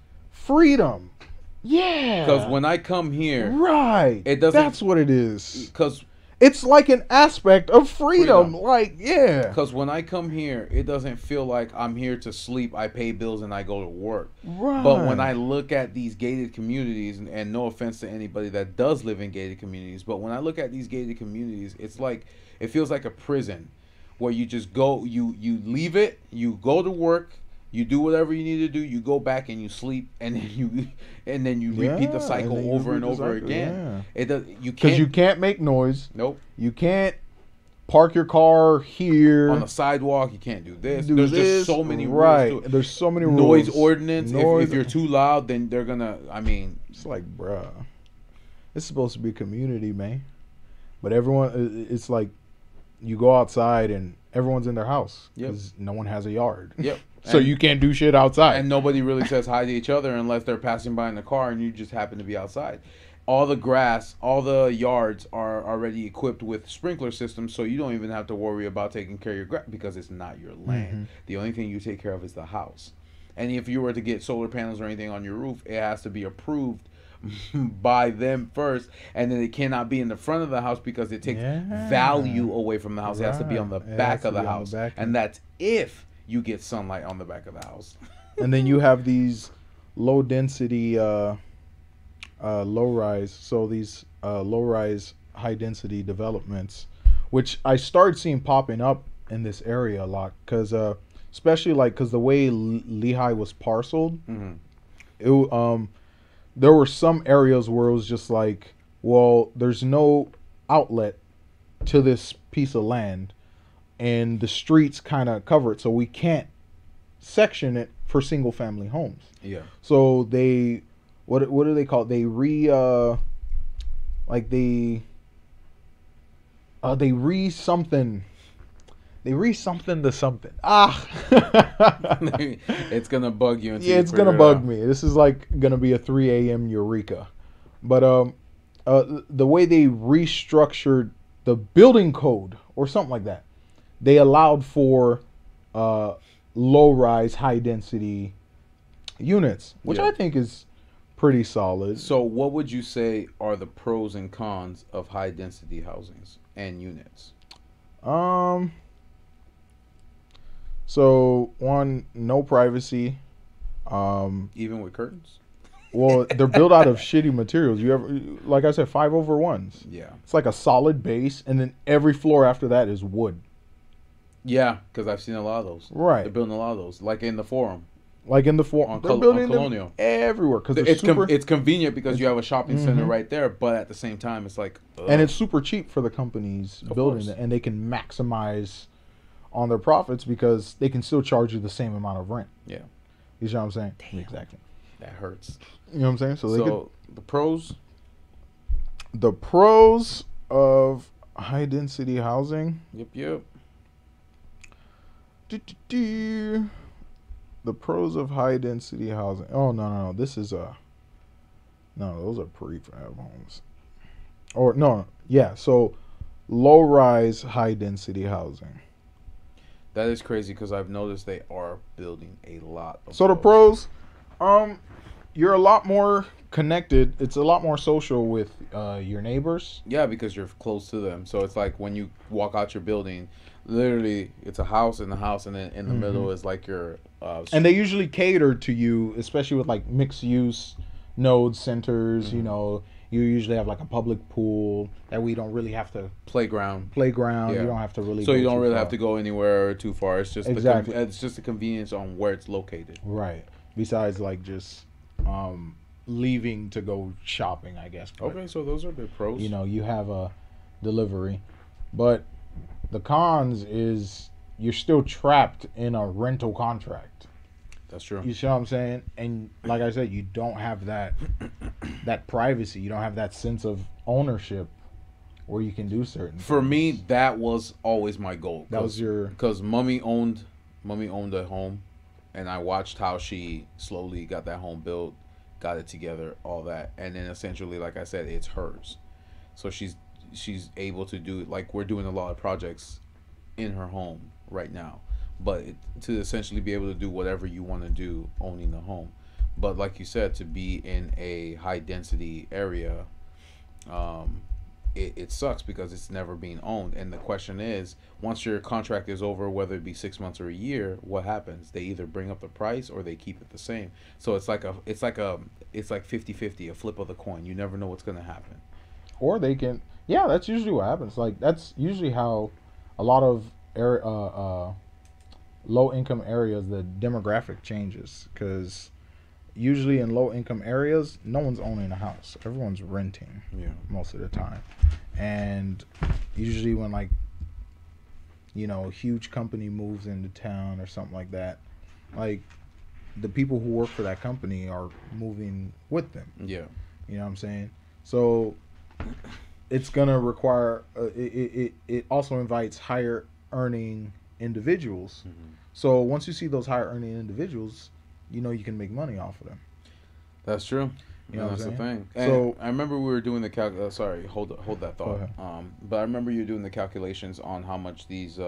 Yeah. Because when I come here, right, it doesn't. That's what it is. Because it's like an aspect of freedom. Like, yeah. Because when I come here, it doesn't feel like I'm here to sleep. I pay bills and I go to work. Right. But when I look at these gated communities, and no offense to anybody that does live in gated communities, but when I look at these gated communities, it's like, it feels like a prison where you just go, you leave it, you go to work, you do whatever you need to do, you go back and you sleep, and then you repeat the cycle over and over again. Yeah. It does. Because you can't make noise. Nope. You can't park your car here on the sidewalk. You can't do this. There's just so many rules. To it. There's so many rules. Noise ordinance. If you're too loud, then they're gonna. I mean, it's like, bruh, it's supposed to be a community, man. But everyone, it's like, you go outside and everyone's in their house because no one has a yard. Yep. So you can't do shit outside. And nobody really says hi to each other unless they're passing by in the car and you just happen to be outside. All the grass, all the yards are already equipped with sprinkler systems, so you don't even have to worry about taking care of your grass because it's not your land. Mm-hmm. The only thing you take care of is the house. And if you were to get solar panels or anything on your roof, it has to be approved by them first, and then it cannot be in the front of the house because it takes value away from the house. It has to be on the back of the house, and that's if you get sunlight on the back of the house. And then you have these low density low rise, so these low rise high density developments, which I started seeing popping up in this area a lot, because especially like because the way Lehigh was parceled, there were some areas where it was just like, well, there's no outlet to this piece of land, and the streets kind of cover it, so we can't section it for single family homes. Yeah. So they, what do they call it? They re something. They re something to something. It's gonna bug you. Yeah, it's gonna bug me. This is like gonna be a 3 a.m. eureka. But the way they restructured the building code or something like that, they allowed for low-rise, high-density units, which I think is pretty solid. So, what would you say are the pros and cons of high-density housings and units? So one, no privacy. Even with curtains? Well, they're built out of shitty materials. Like I said, 5/1s. Yeah. It's like a solid base, and then every floor after that is wood. Yeah, because I've seen a lot of those. Right. They're building a lot of those, like in the Forum. Like in the Forum. They're building Colonial. Them everywhere. Because it's convenient because you have a shopping center right there, but at the same time, it's like... Ugh. And it's super cheap for the companies building it, and they can maximize on their profits because they can still charge you the same amount of rent. Yeah. You know what I'm saying? Damn. Exactly. That hurts. You know what I'm saying? So the pros? The pros of high density housing. Yep. The pros of high density housing. Oh no. This is no, those are prefab homes. Or no, yeah. So low rise high density housing. That is crazy because I've noticed they are building a lot of So the pros, you're a lot more connected. It's a lot more social with your neighbors. Yeah, because you're close to them. So it's like when you walk out your building, literally it's a house in the house, and then in the middle is like your... and they usually cater to you, especially with like mixed use node centers. Mm-hmm. You know, you usually have like a public pool that we don't really have to Playground. playground. Yeah. You don't have to really. So go you don't too really far. have to go anywhere too far. It's just Exactly. it's just the convenience on where it's located. Right. Besides, like just leaving to go shopping, I guess. But, Okay, so those are the pros. you know, you have a delivery, but the cons is you're still trapped in a rental contract. That's true. You see what I'm saying? And like I said, you don't have that privacy. You don't have that sense of ownership where you can do certain. For things. me, that was always my goal. That was your because mommy owned a home, and I watched how she slowly got that home built, got it together, all that, and then essentially, like I said, it's hers. So she's able to do, like, we're doing a lot of projects in her home right now, but to essentially be able to do whatever you want to do owning the home. But like you said, to be in a high density area, it sucks because it's never being owned. And the question is, once your contract is over, whether it be 6 months or a year, what happens? They either bring up the price or they keep it the same. So it's like 50-50, a flip of the coin. You never know what's going to happen. or they can. Yeah, that's usually what happens. Like that's usually how a lot of low income areas the demographic changes because usually in low income areas no one's owning a house, everyone's renting most of the time. And usually when like a huge company moves into town or something like that, like the people who work for that company are moving with them. Yeah. You know what I'm saying? So it's gonna require it also invites higher earning individuals. Mm-hmm. So once you see those higher earning individuals, you can make money off of them. That's true. You know That's what I'm the saying? thing. And So I remember we were doing the sorry, hold that thought. ahead. But I remember you doing the calculations on how much these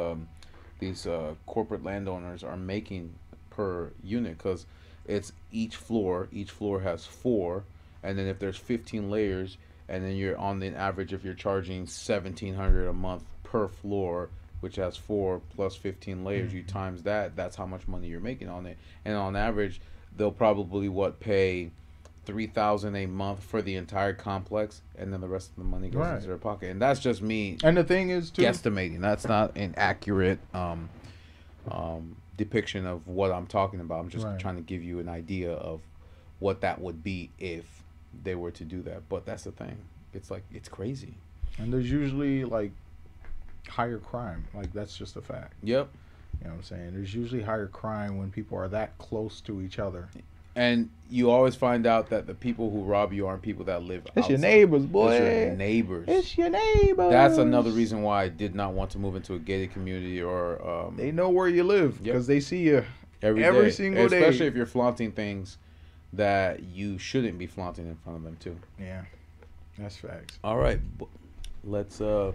corporate landowners are making per unit, because it's each floor. Each floor has 4, and then if there's 15 layers, and then you're on the average, if you're charging $1,700 a month per floor, which has 4 plus 15 layers, you times that. That's how much money you're making on it. And on average, they'll probably pay $3,000 a month for the entire complex, and then the rest of the money goes into their pocket. And that's just me. And the thing is, too, guesstimating. That's not an accurate depiction of what I'm talking about. I'm just trying to give you an idea of what that would be if they were to do that. But that's the thing. It's crazy. And there's usually like higher crime. Like that's just a fact. Yep. You know what I'm saying? There's usually higher crime when people are that close to each other. And you always find out that the people who rob you aren't people that live It's outside. your neighbors, boy. It's your neighbors. It's your neighbors. That's another reason why I did not want to move into a gated community or. They know where you live because they see you every single day. Especially if you're flaunting things that you shouldn't be flaunting in front of them too. Yeah, that's facts. All right, let's go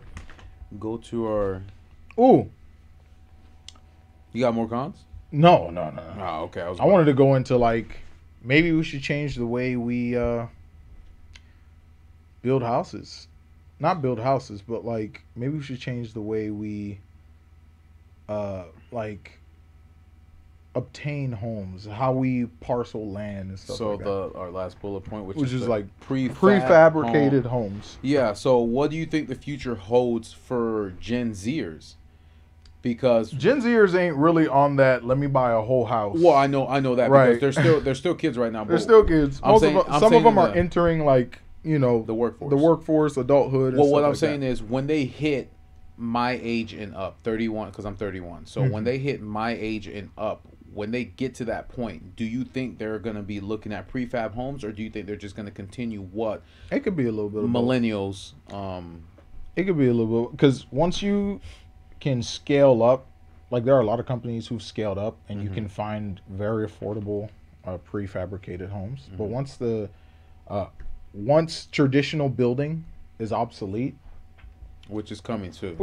to our. Ooh. You got more cons? No. Oh, okay. I wanted to go into like maybe we should change the way we build houses. Not build houses, but like maybe we should change the way we like obtain homes, how we parcel land and stuff so like that. our last bullet point, which is like prefabricated homes. Yeah. So what do you think the future holds for Gen Zers? Because Gen Zers ain't really on that. Let me buy a whole house. Well, I know that because they're still kids right now. They're still kids. Some of them are entering like the workforce, adulthood. Well, what I'm saying is when they hit my age and up, 31, because I'm 31. So when they hit my age and up, when they get to that point, do you think they're going to be looking at prefab homes, or do you think they're just going to continue what? It could be a little bit of millennials. It could be a little bit because once you can scale up, like there are a lot of companies who've scaled up, and you can find very affordable prefabricated homes. But once traditional building is obsolete, which is coming soon.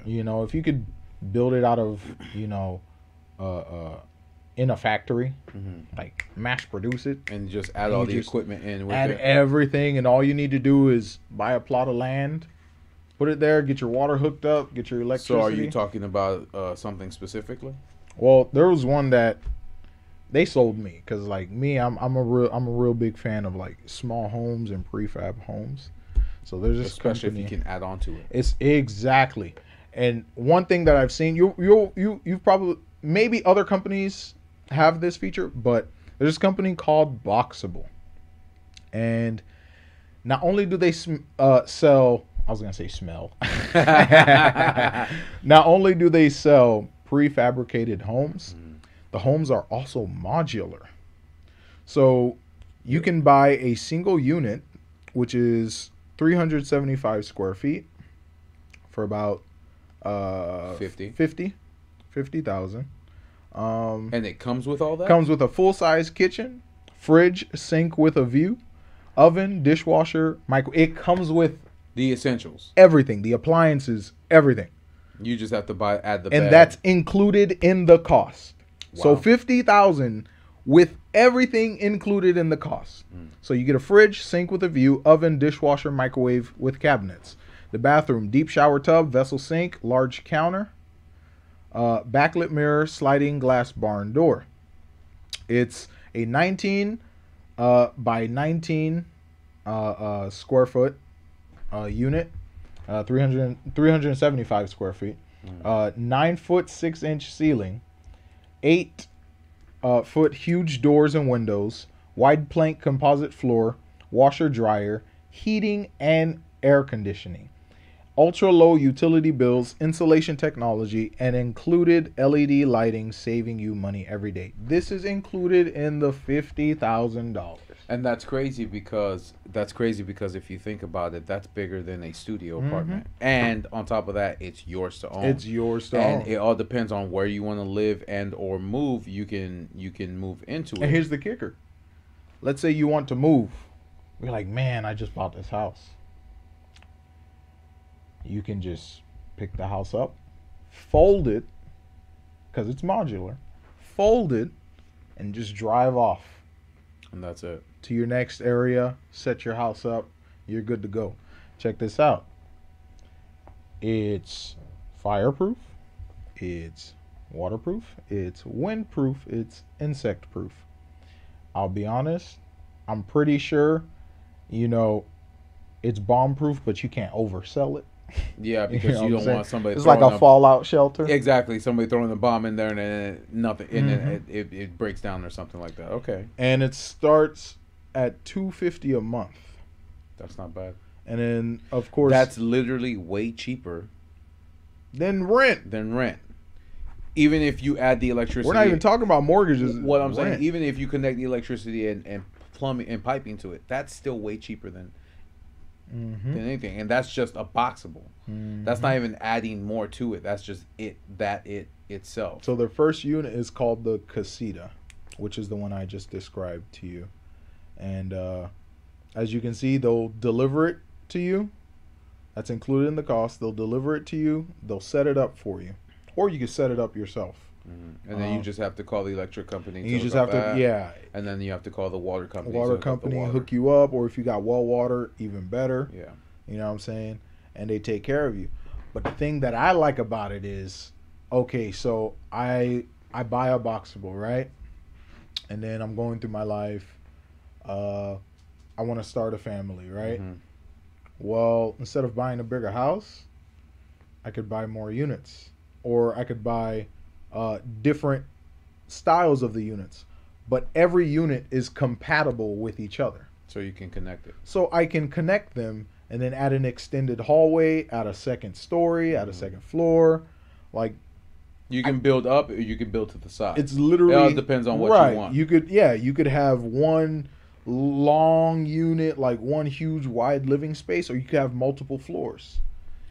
Yeah. If you could build it out of in a factory, like mass produce it, and just add all the equipment in. Add everything, and all you need to do is buy a plot of land, put it there, get your water hooked up, get your electricity. So are you talking about something specifically? Well, there was one that they sold me because like me, I'm a real big fan of like small homes and prefab homes. So there's this Especially if you company. can add on to it. It's exactly. And one thing that I've seen, you've probably, maybe other companies have this feature, but there's this company called Boxable, and not only do they sell, I was gonna say smell. Not only do they sell prefabricated homes, the homes are also modular. So you can buy a single unit, which is 375 square feet, for about 50. 50,000. And it comes with all that? Comes with a full size kitchen, fridge, sink with a view, oven, dishwasher, micro. It comes with The essentials. everything, the appliances, everything. You just have to add the And bed. that's included in the cost. So Wow. 50,000 with everything included in the cost. So you get a fridge, sink with a view, oven, dishwasher, microwave with cabinets. The bathroom, deep shower tub, vessel sink, large counter, backlit mirror, sliding glass barn door. It's a 19 by 19 square foot unit, 375 square feet, 9 foot 6 inch ceiling, 8 foot huge doors and windows, wide plank composite floor, washer dryer, heating and air conditioning, ultra low utility bills, insulation technology, and included LED lighting, saving you money every day. This is included in the $50,000. And that's crazy because if you think about it, that's bigger than a studio apartment. And on top of that, it's yours to own. It's yours to and own. it all depends on where you want to live and or move. You can move into it. And here's the kicker. Let's say you want to move. You're like, man, I just bought this house. You can just pick the house up, fold it, because it's modular, fold it, and just drive off And that's it. to your next area, set your house up, you're good to go. Check this out. It's fireproof, it's waterproof, it's windproof, it's insect proof. I'll be honest, I'm pretty sure, it's bomb proof, but you can't oversell it. Yeah, because you don't want somebody. It's like a fallout shelter. Exactly, somebody throwing a bomb in there and then nothing, and then it breaks down or something like that. Okay, And it starts at $250 a month. that's not bad. And then of course That's literally way cheaper then rent. than rent. Even if you add the electricity, We're not even talking about mortgages. What I'm saying, Rent. even if you connect the electricity and plumbing and piping to it, that's still way cheaper than anything. And that's just a boxable. That's not even adding more to it. That's just it itself. So the first unit is called the Casita, which is the one I just described to you. And as you can see, they'll deliver it to you. That's included in the cost. They'll deliver it to you. They'll set it up for you. Or you can set it up yourself. And then you just have to call the electric company. And you just have to, And then you have to call the water company. water to hook up the company water. hook you up. Or if you got well water, even better. Yeah. You know what I'm saying? And they take care of you. But the thing that I like about it is, okay, so I buy a boxable, right? And then I'm going through my life. I want to start a family, right? Well, instead of buying a bigger house, I could buy more units. Or I could buy different styles of the units. But every unit is compatible with each other. So you can connect it. So I can connect them and then add an extended hallway, add a second story, add a second floor. Like, You can build up, or you can build to the side. it's literally, It all depends on what you want. You could have one long unit, like one huge wide living space, or you could have multiple floors.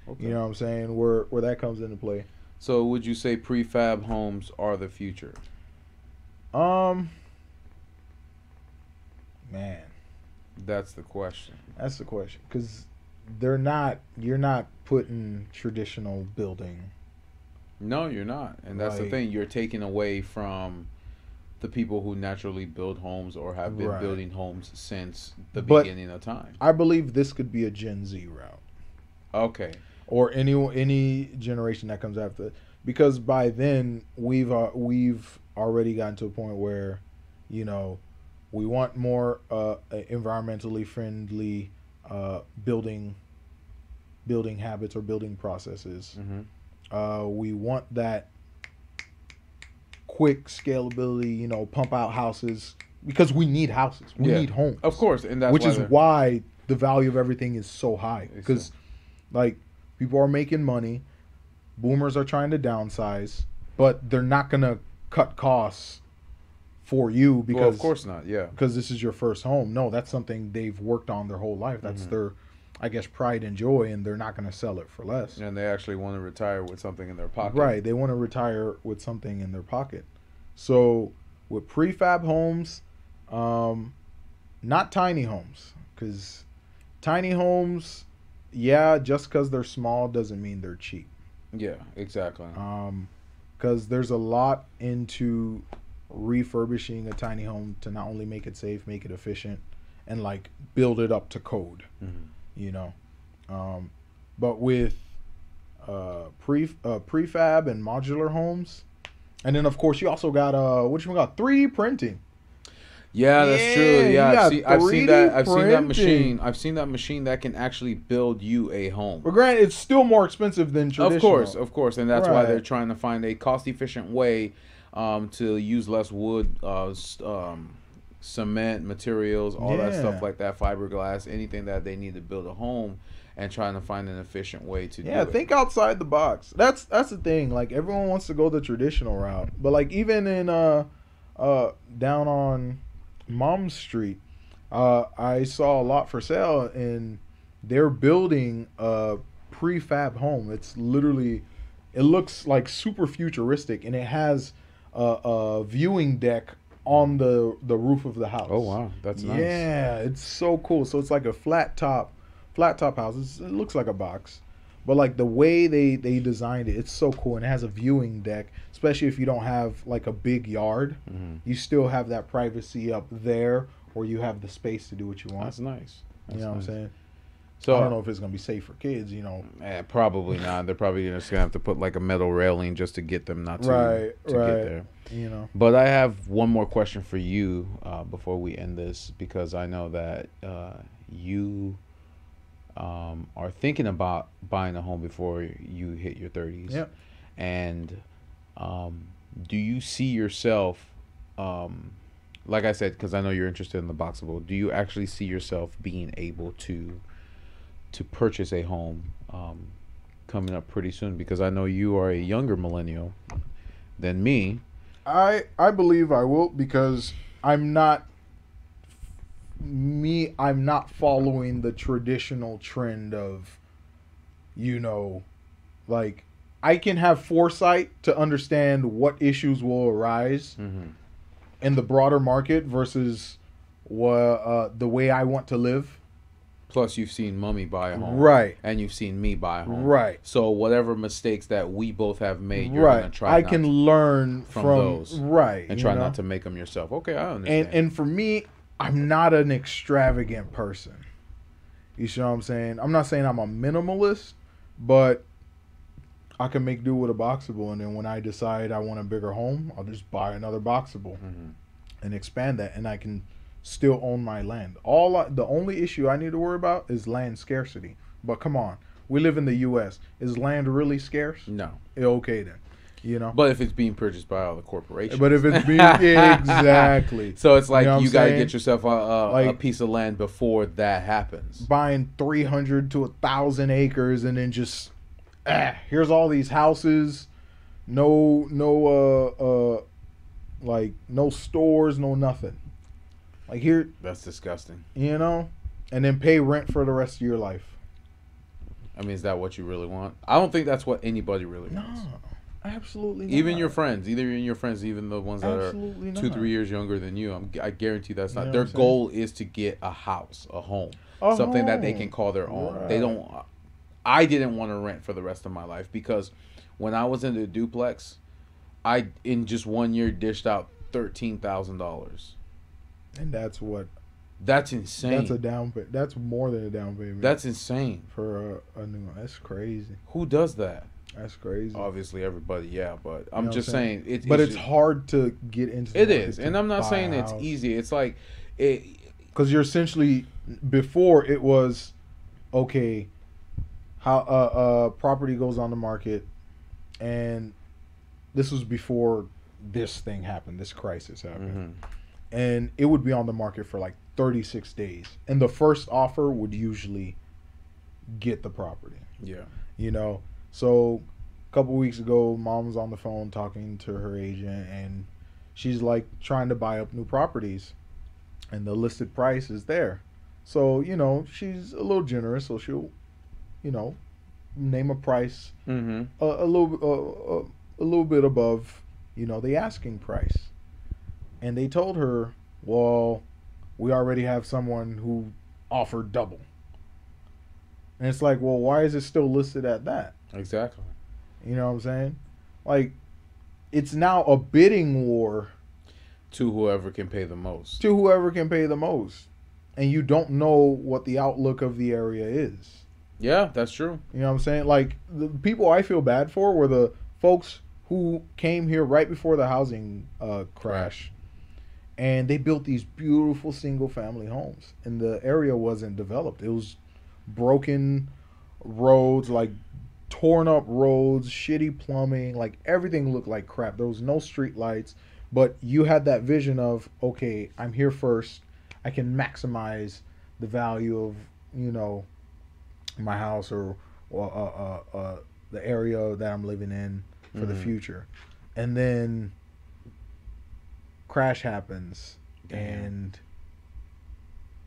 Okay. You know what I'm saying? Where that comes into play. So would you say prefab homes are the future? Man, That's the question. that's the question. Because you're not putting traditional building. No, you're not. And that's the Like- thing. You're taking away from the people who naturally build homes or have been Right. building homes since the But- beginning of time. I believe this could be a Gen Z route. Okay. Or any generation that comes after, because by then we've already gotten to a point where You know, we want more environmentally friendly building habits or building processes. We want that quick scalability, pump out houses because we need houses. We need homes. Of course, and that's which is why the value of everything is so high because like people are making money, boomers are trying to downsize, but they're not going to cut costs for you because of course not. Yeah. Because this is your first home. No, that's something they've worked on their whole life. That's their I guess pride and joy, and they're not going to sell it for less. And they actually want to retire with something in their pocket. Right, they want to retire with something in their pocket. So with prefab homes, not tiny homes, because tiny homes, just because they're small doesn't mean they're cheap. Yeah, exactly. Because there's a lot into refurbishing a tiny home to not only make it safe, make it efficient, and like build it up to code. But with prefab and modular homes, and then of course you also got 3D printing. Yeah, that's true. Yeah, I've seen that. I've seen that machine. printing. I've seen that machine that can actually build you a home. But granted, it's still more expensive than traditional. Of course, and that's why Right. they're trying to find a cost-efficient way to use less wood, cement, materials, all that stuff like that, fiberglass, anything that they need to build a home, and trying to find an efficient way to do it. Yeah, think outside the box. That's the thing. Like everyone wants to go the traditional route, but like even in down on Mom's Street, I saw a lot for sale, and they're building a prefab home. It's literally, it looks like super futuristic, and it has a viewing deck on the roof of the house. Oh wow, that's nice. Yeah, it's so cool. So it's like a flat top house. It looks like a box, but like the way they designed it, it's so cool, and it has a viewing deck. Especially if you don't have like a big yard, you still have that privacy up there, or you have the space to do what you want. That's nice. You know what I'm saying? So I don't know if it's gonna be safe for kids. Probably not. They're probably just gonna have to put like a metal railing just to get them not to get there. But I have one more question for you before we end this, because I know that you are thinking about buying a home before you hit your 30s. Yep. And do you see yourself, like I said, because I know you're interested in the boxable, do you actually see yourself being able to purchase a home coming up pretty soon? Because I know you are a younger millennial than me. I believe I will, because I'm not following the traditional trend of, like, I can have foresight to understand what issues will arise in the broader market versus the way I want to live. Plus, you've seen Mummy buy a home. Right. And you've seen me buy a home. Right. So whatever mistakes that we both have made, you're going to try I can learn from those. Right. And try not to make them yourself. Okay, I understand. And for me, I'm not an extravagant person. You see what I'm saying? I'm not saying I'm a minimalist, but I can make do with a boxable, and then when I decide I want a bigger home, I'll just buy another boxable and expand that, and I can still own my land. The only issue I need to worry about is land scarcity. But come on, we live in the U.S. Is land really scarce? No. Okay then. But if it's being purchased by all the corporations. But if it's being exactly. So it's like you got to get yourself a piece of land before that happens. Buying 300 to 1,000 acres and then just here's all these houses, no stores, no nothing. Like here, that's disgusting. And then pay rent for the rest of your life. I mean, is that what you really want? I don't think that's what anybody really wants. No, absolutely not. Even your friends, even the ones that Absolutely are not. 2-3 years younger than you, I guarantee that's not. You know Their what I'm goal is to get a house, a home, something that they can call their own. Right. They don't. I didn't want to rent for the rest of my life, because when I was in the duplex, I in just 1 year dished out $13,000. And that's what. That's insane. That's a down payment. That's more than a down payment. That's insane for a new one. That's crazy. Who does that? That's crazy. Obviously, everybody, yeah, but You I'm know what just I'm saying? saying But it's it's hard to get into the it market is, to and I'm not buy saying a it's house. easy. It's like it. Because you're essentially, before it was, okay, how property goes on the market, and this was before this thing happened, this crisis happened. And it would be on the market for like 36 days. And the first offer would usually get the property. Yeah. You know? So a couple weeks ago, mom was on the phone talking to her agent, and she's like trying to buy up new properties, and the listed price is there. So, you know, she's a little generous, so she'll, you know, name a price Mm-hmm. a little bit above, you know, the asking price. And they told her, well, we already have someone who offered double. And it's like, well, why is it still listed at that? Exactly. You know what I'm saying? Like, it's now a bidding war To whoever can pay the most. to whoever can pay the most. And you don't know what the outlook of the area is. Yeah, that's true. You know what I'm saying? Like, the people I feel bad for were the folks who came here right before the housing crash. And they built these beautiful single family homes. And the area wasn't developed. It was broken roads, like torn up roads, shitty plumbing, like everything looked like crap. There was no street lights, but you had that vision of, okay, I'm here first. I can maximize the value of, you know, my house or the area that I'm living in for the future. And then crash happens. Damn. And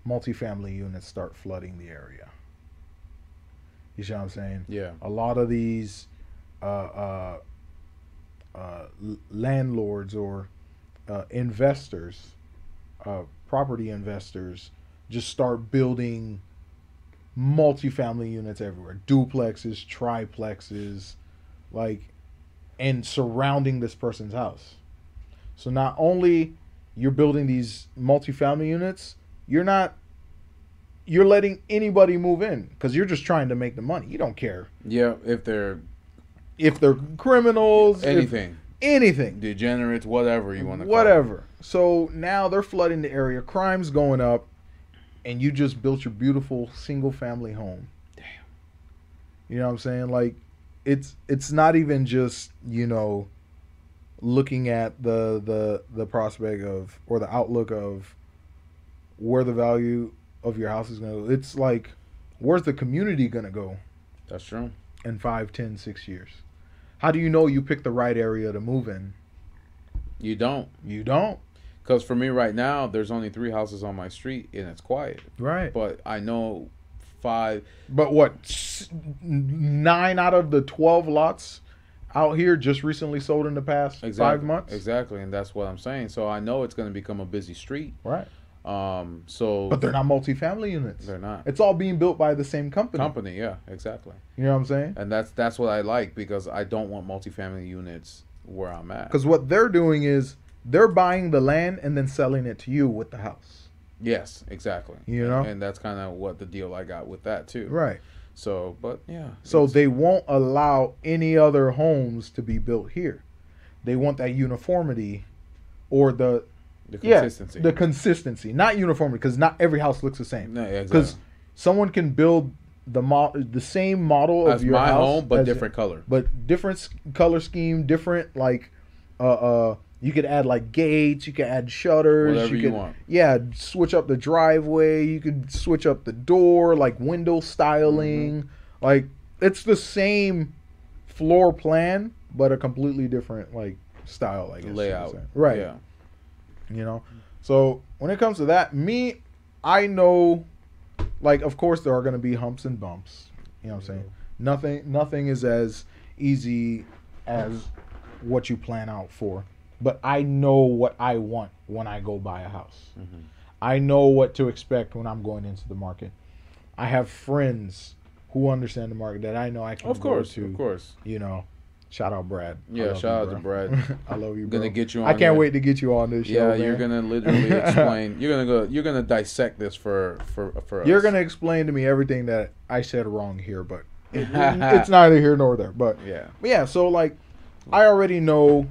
multifamily units start flooding the area. You see what I'm saying? Yeah. A lot of these landlords or investors, property investors, just start building multifamily units everywhere, duplexes, triplexes, like, and surrounding this person's house. So not only you're building these multifamily units, you're letting anybody move in because you're just trying to make the money. You don't care Yeah, if they're if they're criminals, anything, anything, degenerates, whatever you want to call whatever. So now they're flooding the area, crime's going up, and you just built your beautiful single family home. Damn. You know what I'm saying? Like, it's not even just, you know, looking at the prospect of, or the outlook of where the value of your house is going to go. It's like, where's the community going to go That's true. in 5, 10, 6 years? How do you know you picked the right area to move in? You don't. You don't. Because for me right now, there's only 3 houses on my street and it's quiet. Right. But I know 5. But what, 9 out of the 12 lots out here just recently sold in the past 5 months? Exactly, and that's what I'm saying. So I know it's going to become a busy street. Right. So But they're not multifamily units. They're not. It's all being built by the same company. Yeah, exactly. You know what I'm saying? And that's what I like, because I don't want multifamily units where I'm at. Because what they're doing is they're buying the land and then selling it to you with the house. Yes, exactly. You know? And that's kind of what the deal I got with that too. Right. So, but yeah. So they won't allow any other homes to be built here. They want that uniformity or the consistency. The consistency, not uniformity, because not every house looks the same. No, yeah, Because exactly. someone can build the same model As of your my house, home, but different color. But different color scheme, different, like, you could add like gates, you could add shutters, Whatever you could, want. Yeah, switch up the driveway, you could switch up the door, like window styling. Mm-hmm. Like, it's the same floor plan, but a completely different, like, style, I guess. Layout. Right. Yeah. You know? So when it comes to that, I know, like, of course there are going to be humps and bumps. You know what I'm saying? Nothing is as easy as what you plan out for. But I know what I want when I go buy a house. Mm-hmm. I know what to expect when I'm going into the market. I have friends who understand the market that I know I can go to. Of course. You know, shout out Brad. Yeah, shout out to Brad. I love you, bro. Gonna get you on. I can't wait to get you on this show. Yeah, man. you're gonna literally explain. You're gonna dissect this for You're us. gonna explain to me everything that I said wrong here, but it's neither here nor there. But Yeah. yeah, so like I already know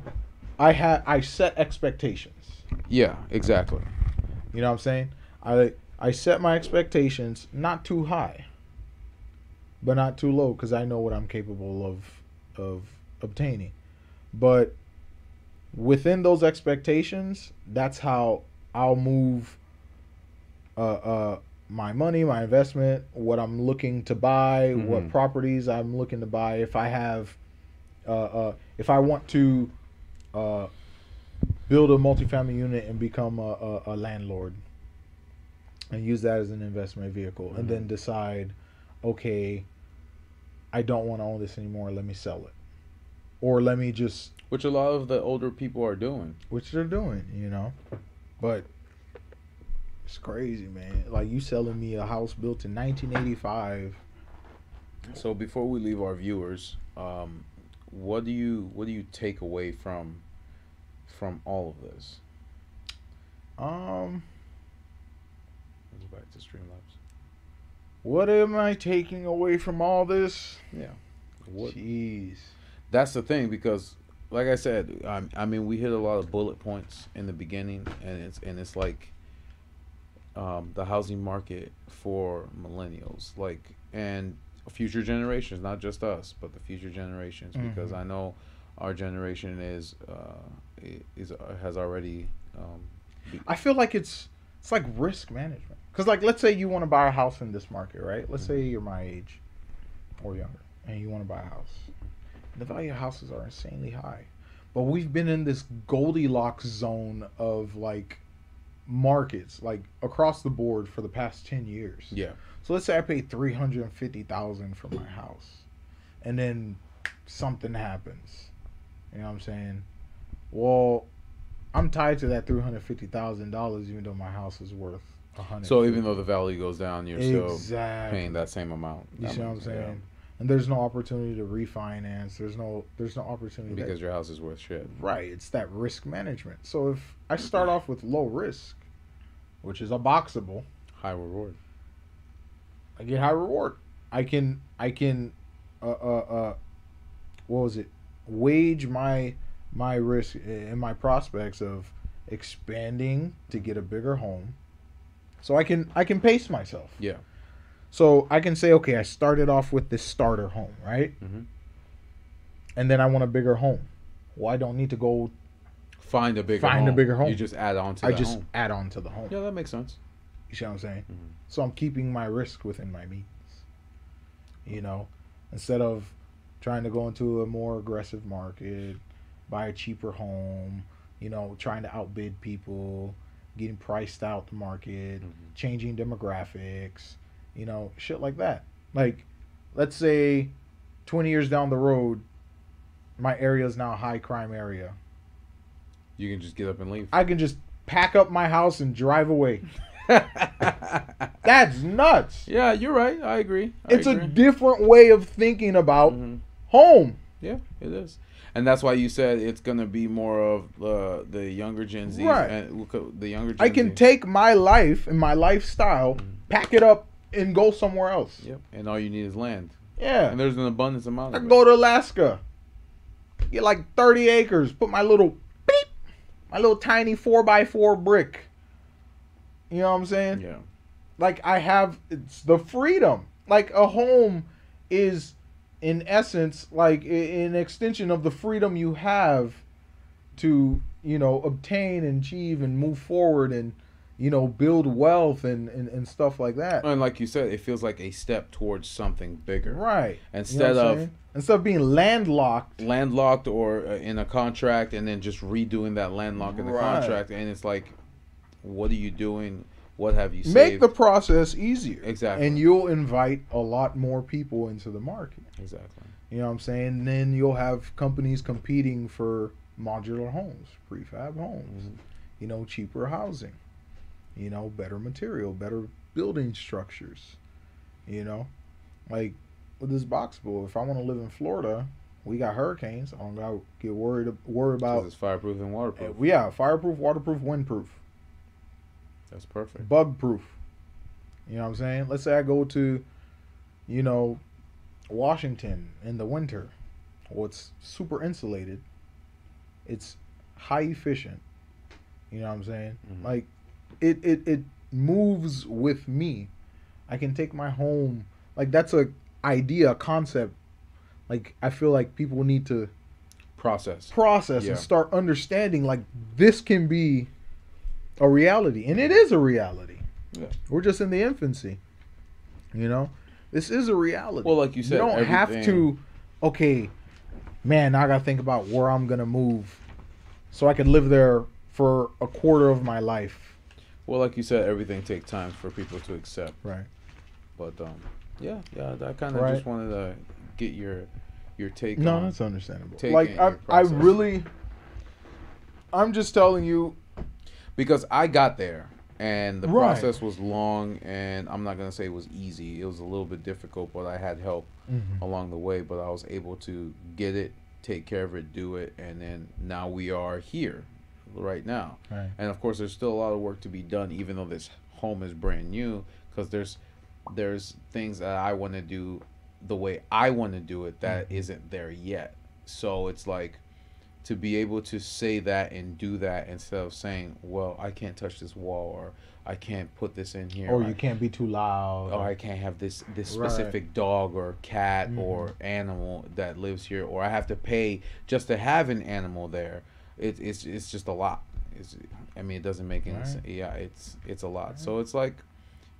I set expectations. Yeah, exactly. You know what I'm saying? I set my expectations not too high, but not too low because I know what I'm capable of obtaining. But within those expectations, that's how I'll move my money, my investment, what I'm looking to buy, what properties I'm looking to buy. If I have, if I want to build a multifamily unit and become a landlord, and use that as an investment vehicle, and then decide, okay, I don't want to own this anymore. Let me sell it, or let me just, Which a lot of the older people are doing. which they're doing, but it's crazy, man. Like you selling me a house built in 1985. So before we leave our viewers, what do you take away from all of this? Let's go back to Streamlabs. What am I taking away from all this? Yeah. What? Jeez. That's the thing, because like I said, I mean, we hit a lot of bullet points in the beginning, and it's like the housing market for millennials, like, and future generations, not just us, but the future generations, because I know our generation has already. I feel like it's like risk management. Because like, let's say you want to buy a house in this market, right? Let's say you're my age or younger, and you want to buy a house. The value of houses are insanely high, but we've been in this Goldilocks zone of like markets, like across the board for the past 10 years. Yeah. So let's say I paid $350,000 for my house, and then something happens. You know what I'm saying? Well, I'm tied to that $350,000, even though my house is worth $100,000. So even though the value goes down, you're Exactly. still paying that same amount. You see what I'm saying? And there's no opportunity to refinance. There's no opportunity Because your house is worth shit. Right. It's that risk management. So if I start off with low risk, which is a boxable, High reward. I get high reward. I can what was it? Wage my risk and my prospects of expanding to get a bigger home. So I can pace myself. Yeah. So I can say, okay, I started off with this starter home, right? And then I want a bigger home. Well, I don't need to go find a bigger home. You just add on to the home. add on to the home. Yeah, that makes sense. You see what I'm saying? So I'm keeping my risk within my means. Instead of trying to go into a more aggressive market, buy a cheaper home, trying to outbid people, getting priced out the market, changing demographics, shit like that. Like, let's say 20 years down the road, my area is now a high crime area. You can just get up and leave. I can just pack up my house and drive away. That's nuts. Yeah, you're right. I agree. It's a different way of thinking about home. Yeah, it is. And that's why you said it's going to be more of the younger Gen Z. Right. And the younger Gen I can Z. take my life and my lifestyle, pack it up, and go somewhere else. Yep. And all you need is land. Yeah. And there's an abundance amount I of it. go to Alaska, get like 30 acres, put my little tiny 4x4 brick. You know what I'm saying? Yeah. Like, it's the freedom. Like, a home is, in essence, like an extension of the freedom you have to, obtain and achieve and move forward and, build wealth and stuff like that. And like you said, it feels like a step towards something bigger. Right. Instead of being landlocked or in a contract and then just redoing that landlock in the contract, and it's like, what are you doing? What have you saved? Make the process easier. Exactly. And you'll invite a lot more people into the market. Exactly. You know what I'm saying? And then you'll have companies competing for modular homes, prefab homes, cheaper housing, better material, better building structures, like with this boxable. If I want to live in Florida, we got hurricanes. I don't got to get worried about. It's fireproof and waterproof. Yeah, fireproof, waterproof, windproof. That's perfect. Bug proof. You know what I'm saying? Let's say I go to, Washington in the winter, well, it's super insulated. It's high efficient. You know what I'm saying? Mhm. Like, it moves with me. I can take my home. Like, that's a idea, a concept. Like, I feel like people need to process Yeah. and start understanding. Like, this can be a reality, and it is a reality. Yeah. We're just in the infancy. You know, this is a reality. Well, like you said, you don't have everything- to. Okay, man, now I gotta think about where I'm gonna move, so I could live there for a quarter of my life. Well, like you said, everything takes time for people to accept. Right. But yeah, I kind of Right. just wanted to get your take No, on. that's understandable. Take Like in I your process. I'm just telling you. Because I got there and the Right. process was long, and I'm not gonna say it was easy. It was a little bit difficult, but I had help along the way. But I was able to get it, take care of it, do it, and then now we are here, right now. Right. And of course, there's still a lot of work to be done, even though this home is brand new. Because there's things that I want to do the way I want to do it that isn't there yet. So it's like, to be able to say that and do that instead of saying, well, I can't touch this wall, or I can't put this in here, Or you can't be too loud. or I can't have this Right. specific dog or cat or animal that lives here, or I have to pay just to have an animal there. It's just a lot. I mean, it doesn't make any Right. sense. Yeah, it's a lot. So it's like,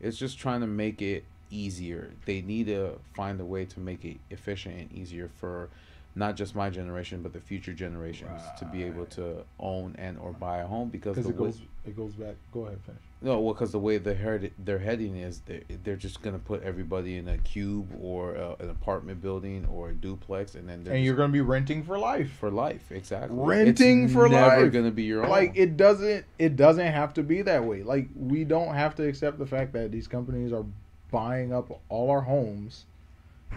it's just trying to make it easier. They need to find a way to make it efficient and easier for not just my generation, but the future generations to be able to own and or buy a home, because Because it goes back. Go ahead, finish. no, well, because the way they're heading is they're just gonna put everybody in a cube or an apartment building or a duplex, and then they're And just you're gonna be renting for life. for life. Exactly. Renting it's for never life. gonna be your own. Like, it doesn't have to be that way. Like, we don't have to accept the fact that these companies are buying up all our homes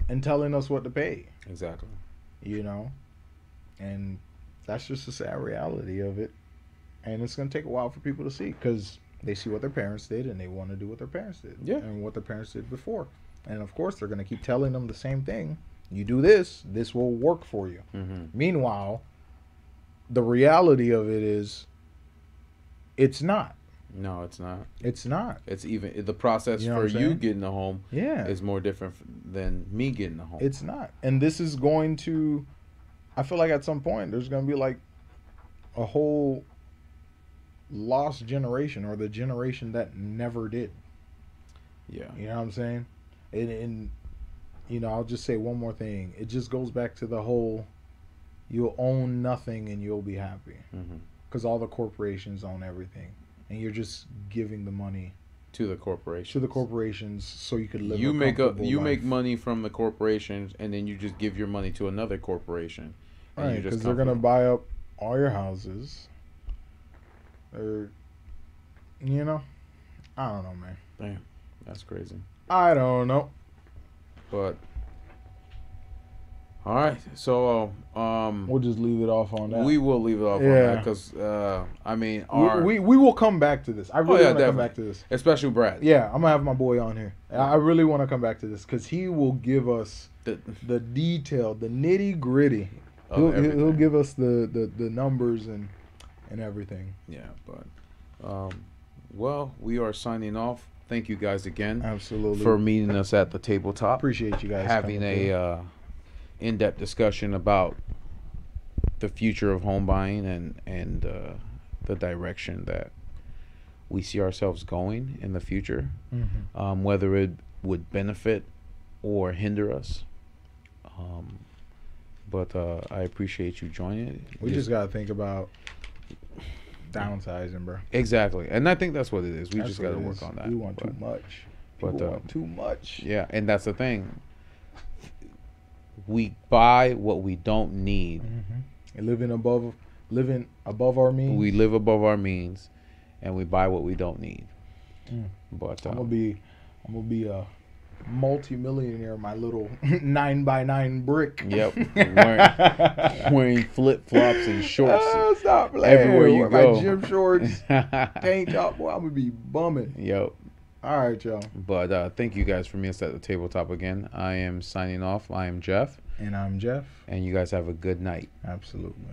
and telling us what to pay. Exactly. You know, and that's just a sad reality of it. And it's gonna take a while for people to see, because they see what their parents did and they want to do what their parents did. Yeah. And what their parents did before. And of course, they're gonna keep telling them the same thing. You do this, this will work for you. Meanwhile, the reality of it is, it's not. No, it's not. It's not. It's even the process You know for what I'm you saying? getting a home Yeah. is more different than me getting a home. It's not. And this is going to, I feel like at some point there's going to be like a whole lost generation, or the generation that never did. Yeah. You know what I'm saying? And you know, I'll just say one more thing. It just goes back to the whole, you'll own nothing and you'll be happy. Because all the corporations own everything. And you're just giving the money To the corporation. to the corporations so you could live You a make comfortable make life. money from the corporations, and then you just give your money to another corporation. And Right, you're just because they're going to comfortable. buy up all your houses. Or, you know, I don't know, man. Damn, that's crazy. I don't know. But all right, so We'll just leave it off on that. we will leave it off on Yeah. that, because I mean, our we will come back to this. I really yeah, want to come definitely. back to this. especially Brad. Yeah, I'm going to have my boy on here. I really want to come back to this because he will give us the detail, the nitty gritty. Of He'll everything. give us the numbers and everything. Yeah, but well, we are signing off. Thank you guys again Absolutely. for meeting us at the tabletop, Appreciate you guys having coming through. a in-depth discussion about the future of home buying and the direction that we see ourselves going in the future, whether it would benefit or hinder us. But I appreciate you joining. We just got to think about downsizing, bro. Exactly, and I think that's what it is. We That's just what got to it work is. on that. We want But- too much. but, People want too much. Yeah, and that's the thing. We buy what we don't need. And living above our means. We live above our means, and we buy what we don't need. But I'm gonna be a multi-millionaire. My little 9x9 brick. Yep, wearing flip flops and shorts Stop playing. everywhere you Wear go. my gym shorts, tank top. Boy, I'm gonna be bumming. Yep. All right, y'all. But thank you guys for meeting us at the tabletop again. I am signing off. I am Jeff. And I'm Jeff. And you guys have a good night. Absolutely.